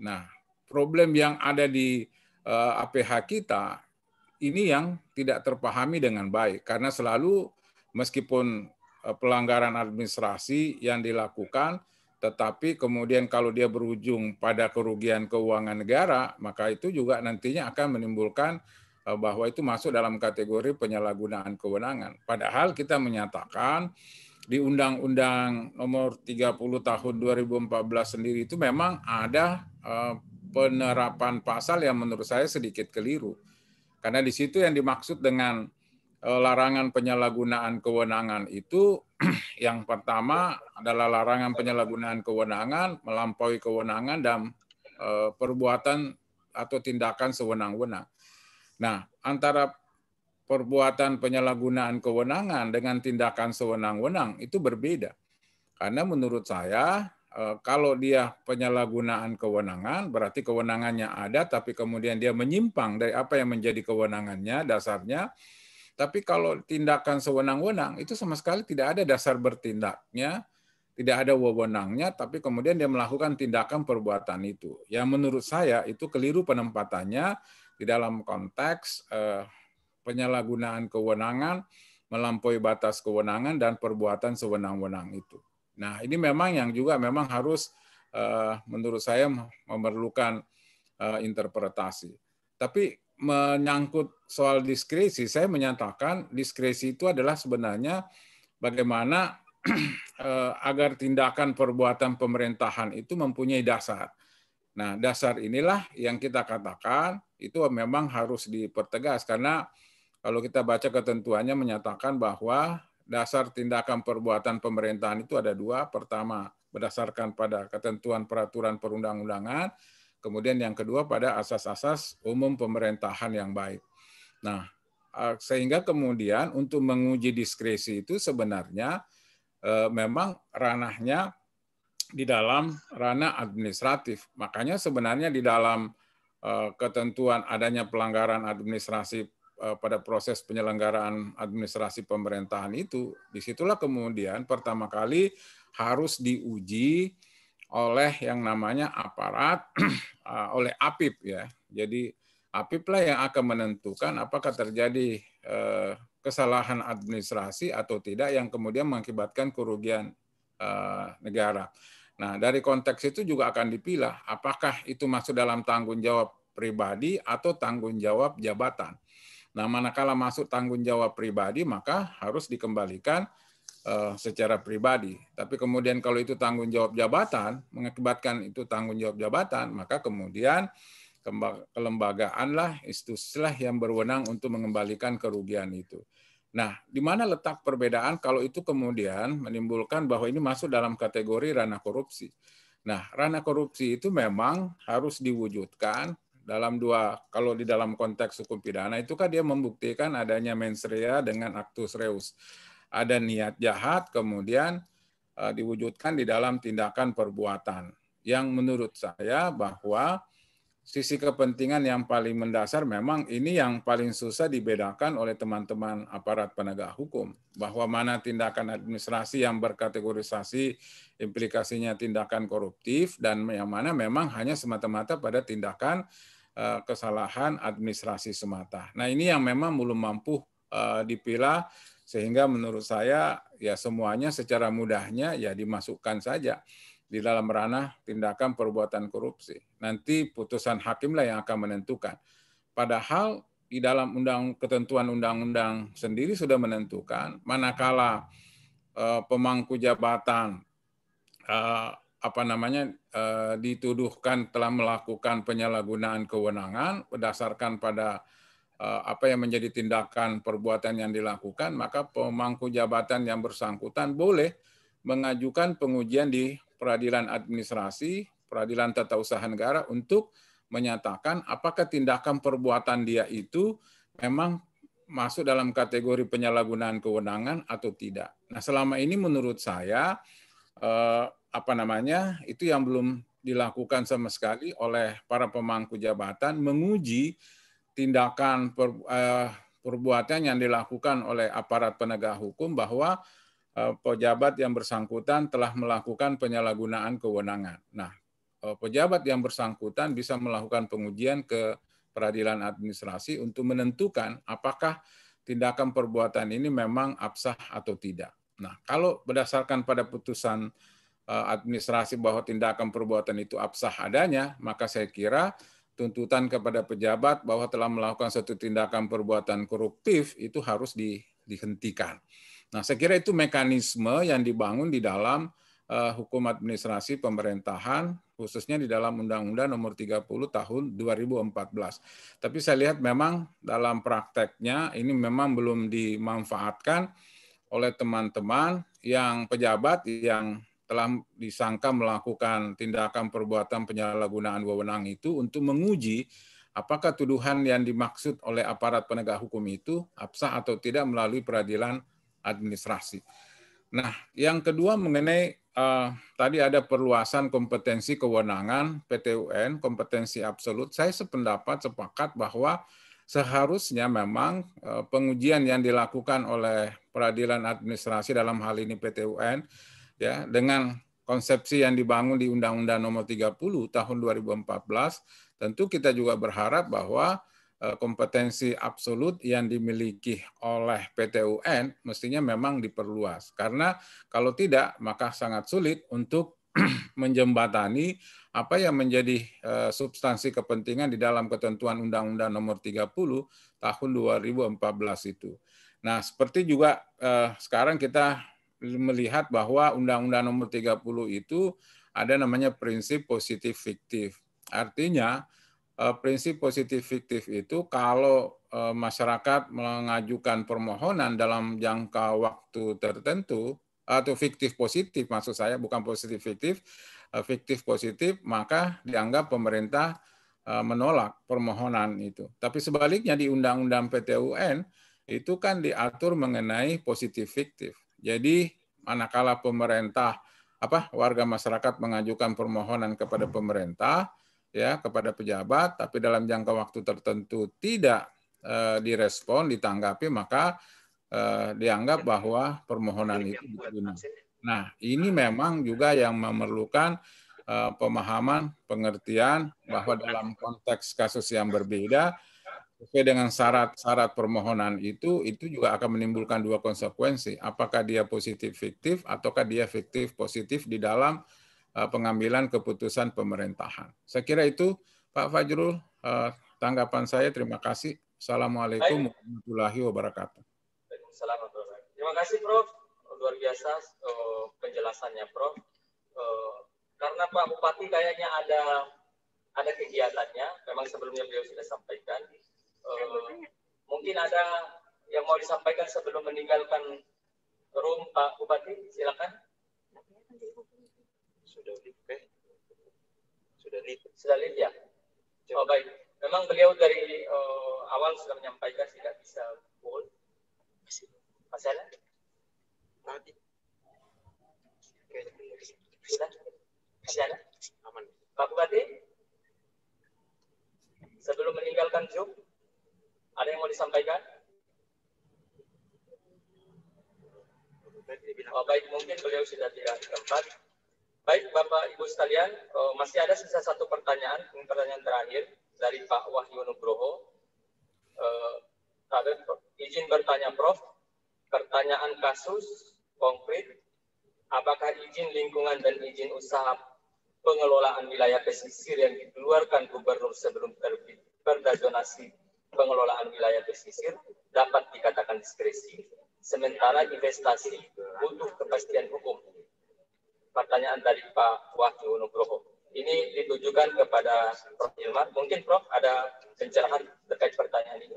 Nah, problem yang ada di APH kita, ini yang tidak terpahami dengan baik, karena selalu meskipun pelanggaran administrasi yang dilakukan, tetapi kemudian kalau dia berujung pada kerugian keuangan negara, maka itu juga nantinya akan menimbulkan bahwa itu masuk dalam kategori penyalahgunaan kewenangan. Padahal kita menyatakan di Undang-Undang Nomor 30 Tahun 2014 sendiri itu memang ada penerapan pasal yang menurut saya sedikit keliru. Karena di situ yang dimaksud dengan larangan penyalahgunaan kewenangan itu yang pertama adalah larangan penyalahgunaan kewenangan, melampaui kewenangan dan perbuatan atau tindakan sewenang-wenang. Nah, antara perbuatan penyalahgunaan kewenangan dengan tindakan sewenang-wenang itu berbeda. Karena menurut saya kalau dia penyalahgunaan kewenangan, berarti kewenangannya ada, tapi kemudian dia menyimpang dari apa yang menjadi kewenangannya, dasarnya. Tapi kalau tindakan sewenang-wenang, itu sama sekali tidak ada dasar bertindaknya, tidak ada wewenangnya, tapi kemudian dia melakukan tindakan perbuatan itu. Yang menurut saya itu keliru penempatannya di dalam konteks penyalahgunaan kewenangan, melampaui batas kewenangan, dan perbuatan sewenang-wenang itu. Nah, ini memang yang juga memang harus menurut saya memerlukan interpretasi. Tapi menyangkut soal diskresi, saya menyatakan diskresi itu adalah sebenarnya bagaimana agar tindakan perbuatan pemerintahan itu mempunyai dasar. Nah, dasar inilah yang kita katakan itu memang harus dipertegas, karena kalau kita baca ketentuannya menyatakan bahwa dasar tindakan perbuatan pemerintahan itu ada dua. Pertama, berdasarkan pada ketentuan peraturan perundang-undangan. Kemudian yang kedua pada asas-asas umum pemerintahan yang baik. Nah, sehingga kemudian untuk menguji diskresi itu sebenarnya memang ranahnya di dalam ranah administratif. Makanya sebenarnya di dalam ketentuan adanya pelanggaran administrasi pada proses penyelenggaraan administrasi pemerintahan itu, disitulah kemudian pertama kali harus diuji oleh yang namanya aparat, oleh APIP ya. Jadi APIP lah yang akan menentukan apakah terjadi kesalahan administrasi atau tidak yang kemudian mengakibatkan kerugian negara. Nah, dari konteks itu juga akan dipilah apakah itu masuk dalam tanggung jawab pribadi atau tanggung jawab jabatan. Nah, manakala masuk tanggung jawab pribadi, maka harus dikembalikan secara pribadi. Tapi kemudian kalau itu tanggung jawab jabatan, mengakibatkan itu tanggung jawab jabatan, maka kemudian kelembagaanlah, institusilah yang berwenang untuk mengembalikan kerugian itu. Nah, di mana letak perbedaan kalau itu kemudian menimbulkan bahwa ini masuk dalam kategori ranah korupsi. Nah, ranah korupsi itu memang harus diwujudkan dalam dua, kalau di dalam konteks hukum pidana itu kan dia membuktikan adanya mens rea dengan actus reus. Ada niat jahat, kemudian diwujudkan di dalam tindakan perbuatan. Yang menurut saya bahwa sisi kepentingan yang paling mendasar memang ini yang paling susah dibedakan oleh teman-teman aparat penegak hukum. Bahwa mana tindakan administrasi yang berkategorisasi implikasinya tindakan koruptif dan yang mana memang hanya semata-mata pada tindakan kesalahan administrasi semata. Nah, ini yang memang belum mampu dipilah, sehingga menurut saya ya semuanya secara mudahnya ya dimasukkan saja di dalam ranah tindakan perbuatan korupsi. Nanti putusan hakimlah yang akan menentukan. Padahal di dalam ketentuan undang-undang sendiri sudah menentukan manakala pemangku jabatan dituduhkan telah melakukan penyalahgunaan kewenangan berdasarkan pada apa yang menjadi tindakan perbuatan yang dilakukan, maka pemangku jabatan yang bersangkutan boleh mengajukan pengujian di peradilan administrasi, peradilan tata usaha negara untuk menyatakan apakah tindakan perbuatan dia itu memang masuk dalam kategori penyalahgunaan kewenangan atau tidak. Nah, selama ini menurut saya itu yang belum dilakukan sama sekali oleh para pemangku jabatan, menguji tindakan perbuatan yang dilakukan oleh aparat penegak hukum bahwa pejabat yang bersangkutan telah melakukan penyalahgunaan kewenangan. Nah, pejabat yang bersangkutan bisa melakukan pengujian ke peradilan administrasi untuk menentukan apakah tindakan perbuatan ini memang absah atau tidak. Nah, kalau berdasarkan pada putusan administrasi bahwa tindakan perbuatan itu absah adanya, maka saya kira tuntutan kepada pejabat bahwa telah melakukan suatu tindakan perbuatan koruptif itu harus dihentikan. Nah, saya kira itu mekanisme yang dibangun di dalam hukum administrasi pemerintahan, khususnya di dalam Undang-Undang Nomor 30 Tahun 2014. Tapi saya lihat memang dalam prakteknya ini memang belum dimanfaatkan oleh teman-teman yang pejabat yang telah disangka melakukan tindakan perbuatan penyalahgunaan wewenang itu untuk menguji apakah tuduhan yang dimaksud oleh aparat penegak hukum itu absah atau tidak melalui peradilan administrasi. Nah, yang kedua mengenai tadi ada perluasan kompetensi kewenangan PT-UN, kompetensi absolut. Saya sepakat bahwa seharusnya memang pengujian yang dilakukan oleh peradilan administrasi dalam hal ini PT-UN ya dengan konsepsi yang dibangun di Undang-Undang Nomor 30 Tahun 2014, tentu kita juga berharap bahwa kompetensi absolut yang dimiliki oleh PT-UN mestinya memang diperluas. Karena kalau tidak, maka sangat sulit untuk menjembatani apa yang menjadi substansi kepentingan di dalam ketentuan Undang-Undang Nomor 30 Tahun 2014 itu. Nah, seperti juga sekarang kita melihat bahwa Undang-Undang Nomor 30 itu ada namanya prinsip positif fiktif. Artinya prinsip positif fiktif itu kalau masyarakat mengajukan permohonan dalam jangka waktu tertentu atau fiktif positif maksud saya, bukan positif fiktif, fiktif positif, maka dianggap pemerintah menolak permohonan itu. Tapi sebaliknya di Undang-Undang PT-UN itu kan diatur mengenai positif fiktif. Jadi manakala pemerintah warga masyarakat mengajukan permohonan kepada pemerintah ya kepada pejabat tapi dalam jangka waktu tertentu tidak direspon, ditanggapi, maka dianggap bahwa permohonan itu diterima. Nah, ini memang juga yang memerlukan pemahaman, pengertian bahwa dalam konteks kasus yang berbeda, sesuai dengan syarat-syarat permohonan itu juga akan menimbulkan dua konsekuensi. Apakah dia positif fiktif ataukah dia fiktif positif di dalam pengambilan keputusan pemerintahan. Saya kira itu Pak Fajrul, tanggapan saya. Terima kasih. Assalamualaikum warahmatullahi wabarakatuh. Terima kasih Prof. Luar biasa penjelasannya Prof. Karena Pak Bupati kayaknya ada kegiatannya, memang sebelumnya beliau sudah sampaikan. Mungkin ada yang mau disampaikan sebelum meninggalkan room, Pak Bupati, silakan. Sudah live ya? Oh baik. Memang beliau dari awal sudah menyampaikan tidak bisa full. Masih ada? Sudah? Masih ada? Aman. Pak Bupati, sebelum meninggalkan Zoom, ada yang mau disampaikan? Oh, baik, mungkin beliau sudah tidak di tempat. Baik, Bapak Ibu sekalian, masih ada sisa satu pertanyaan, pertanyaan terakhir dari Pak Wahyu Nugroho. Izin bertanya, Prof. Pertanyaan kasus konkret, apakah izin lingkungan dan izin usaha pengelolaan wilayah pesisir yang dikeluarkan gubernur sebelum terbit perda zonasi pengelolaan wilayah pesisir dapat dikatakan diskresi, sementara investasi butuh kepastian hukum? Pertanyaan dari Pak Wahyu Nugroho. Ini ditujukan kepada Prof. Hilmar. Mungkin Prof. ada pencerahan terkait pertanyaan ini.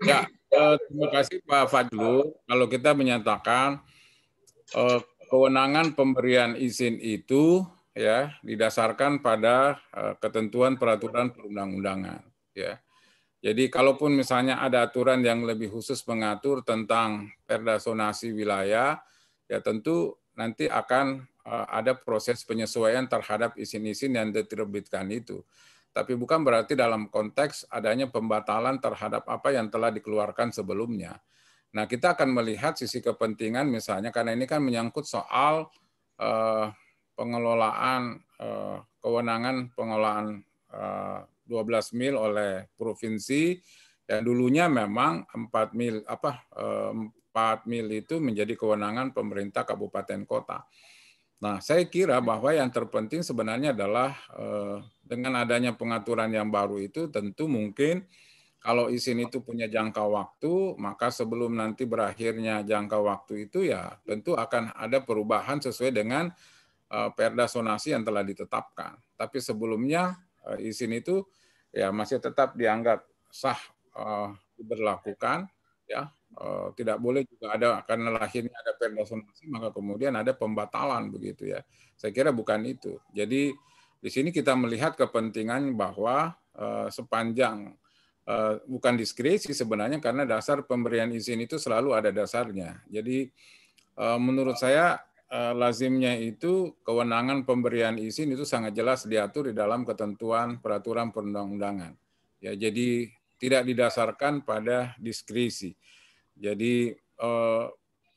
Ya, terima kasih Pak Fadlu. Kalau kita menyatakan kewenangan pemberian izin itu ya didasarkan pada ketentuan peraturan perundang-undangan. Ya, jadi kalaupun misalnya ada aturan yang lebih khusus mengatur tentang perda zonasi wilayah, ya tentu nanti akan ada proses penyesuaian terhadap izin-izin yang diterbitkan itu. Tapi bukan berarti dalam konteks adanya pembatalan terhadap apa yang telah dikeluarkan sebelumnya. Nah, kita akan melihat sisi kepentingan misalnya, karena ini kan menyangkut soal pengelolaan, kewenangan pengelolaan 12 mil oleh provinsi, yang dulunya memang 4 mil itu menjadi kewenangan pemerintah kabupaten kota. Nah, saya kira bahwa yang terpenting sebenarnya adalah dengan adanya pengaturan yang baru itu tentu mungkin kalau izin itu punya jangka waktu, maka sebelum nanti berakhirnya jangka waktu itu ya tentu akan ada perubahan sesuai dengan perda zonasi yang telah ditetapkan. Tapi sebelumnya izin itu ya masih tetap dianggap sah diberlakukan, ya. Tidak boleh juga ada karena lahirnya ada perda zonasi maka kemudian ada pembatalan begitu ya. Saya kira bukan itu. Jadi di sini kita melihat kepentingan bahwa sepanjang bukan diskresi sebenarnya karena dasar pemberian izin itu selalu ada dasarnya. Jadi menurut saya lazimnya itu kewenangan pemberian izin itu sangat jelas diatur di dalam ketentuan peraturan perundang-undangan. Ya, jadi tidak didasarkan pada diskresi. Jadi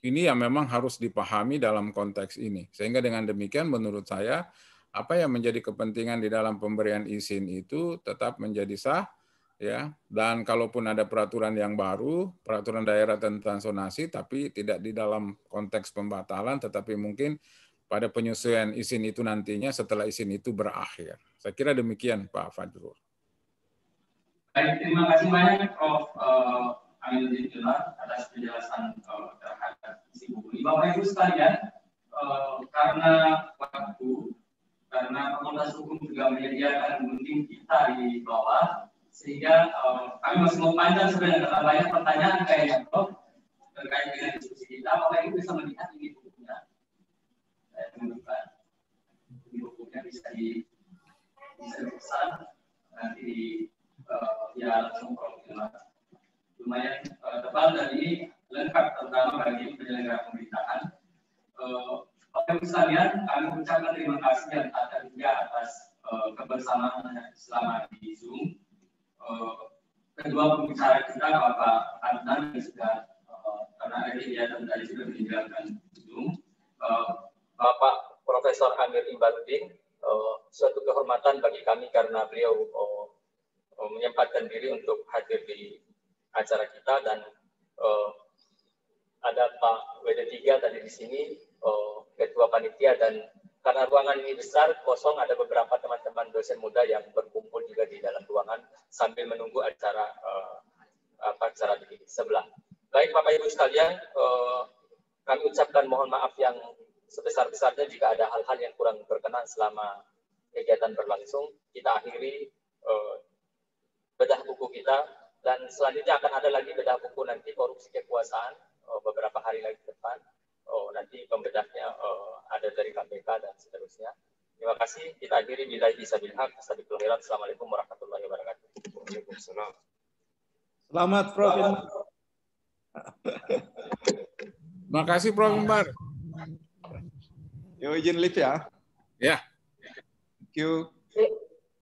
ini yang memang harus dipahami dalam konteks ini. Sehingga dengan demikian menurut saya apa yang menjadi kepentingan di dalam pemberian izin itu tetap menjadi sah, ya. Dan kalaupun ada peraturan yang baru, peraturan daerah tentang zonasi, tapi tidak di dalam konteks pembatalan, tetapi mungkin pada penyesuaian izin itu nantinya setelah izin itu berakhir. Saya kira demikian Pak Fajrul. Baik, terima kasih banyak Prof. Aminuddin Hilmar atas penjelasan terhadap isi buku ini. Bapak Ibu sekalian, karena waktu, karena Fakultas Hukum juga menyediakan gunting kita di bawah, sehingga kami masih mau panjang sebenarnya karena banyak pertanyaan kayaknya Prof terkait dengan diskusi kita. Bapak Ibu bisa melihat ini bukunya. Saya tunjukkan. Ini bukunya bisa dipesan nanti ya langsung Prof. Lumayan tebal dan ini lengkap terutama bagi penyelenggara pemerintahan. Bapak Ibu sekalian, kami ucapkan terima kasih yang tak terhingga atas kebersamaan selama di Zoom. Kedua pembicara kita Bapak Adnan yang sudah karena ada kegiatan tadi sudah meninggalkan Zoom. Bapak Prof. Profesor Amir Imbaluddin. Suatu kehormatan bagi kami karena beliau menyempatkan diri untuk hadir di acara kita, dan ada Pak WD3 tadi di sini, Ketua Panitia, dan karena ruangan ini besar, kosong, ada beberapa teman-teman dosen muda yang berkumpul juga di dalam ruangan sambil menunggu acara acara di sebelah. Baik Bapak Ibu sekalian, kami ucapkan mohon maaf yang sebesar-besarnya jika ada hal-hal yang kurang berkenan selama kegiatan berlangsung. Kita akhiri bedah buku kita, dan selanjutnya akan ada lagi bedah buku nanti korupsi kekuasaan beberapa hari lagi ke depan. Nanti pembedahnya ada dari KPK dan seterusnya. Terima kasih. Kita akhiri billahi sabil haq. Assalamualaikum warahmatullahi wabarakatuh. Waalaikumsalam. Selamat Prof. Terima kasih Prof. Imbar. Yo, izin live ya. Ya. Thank you.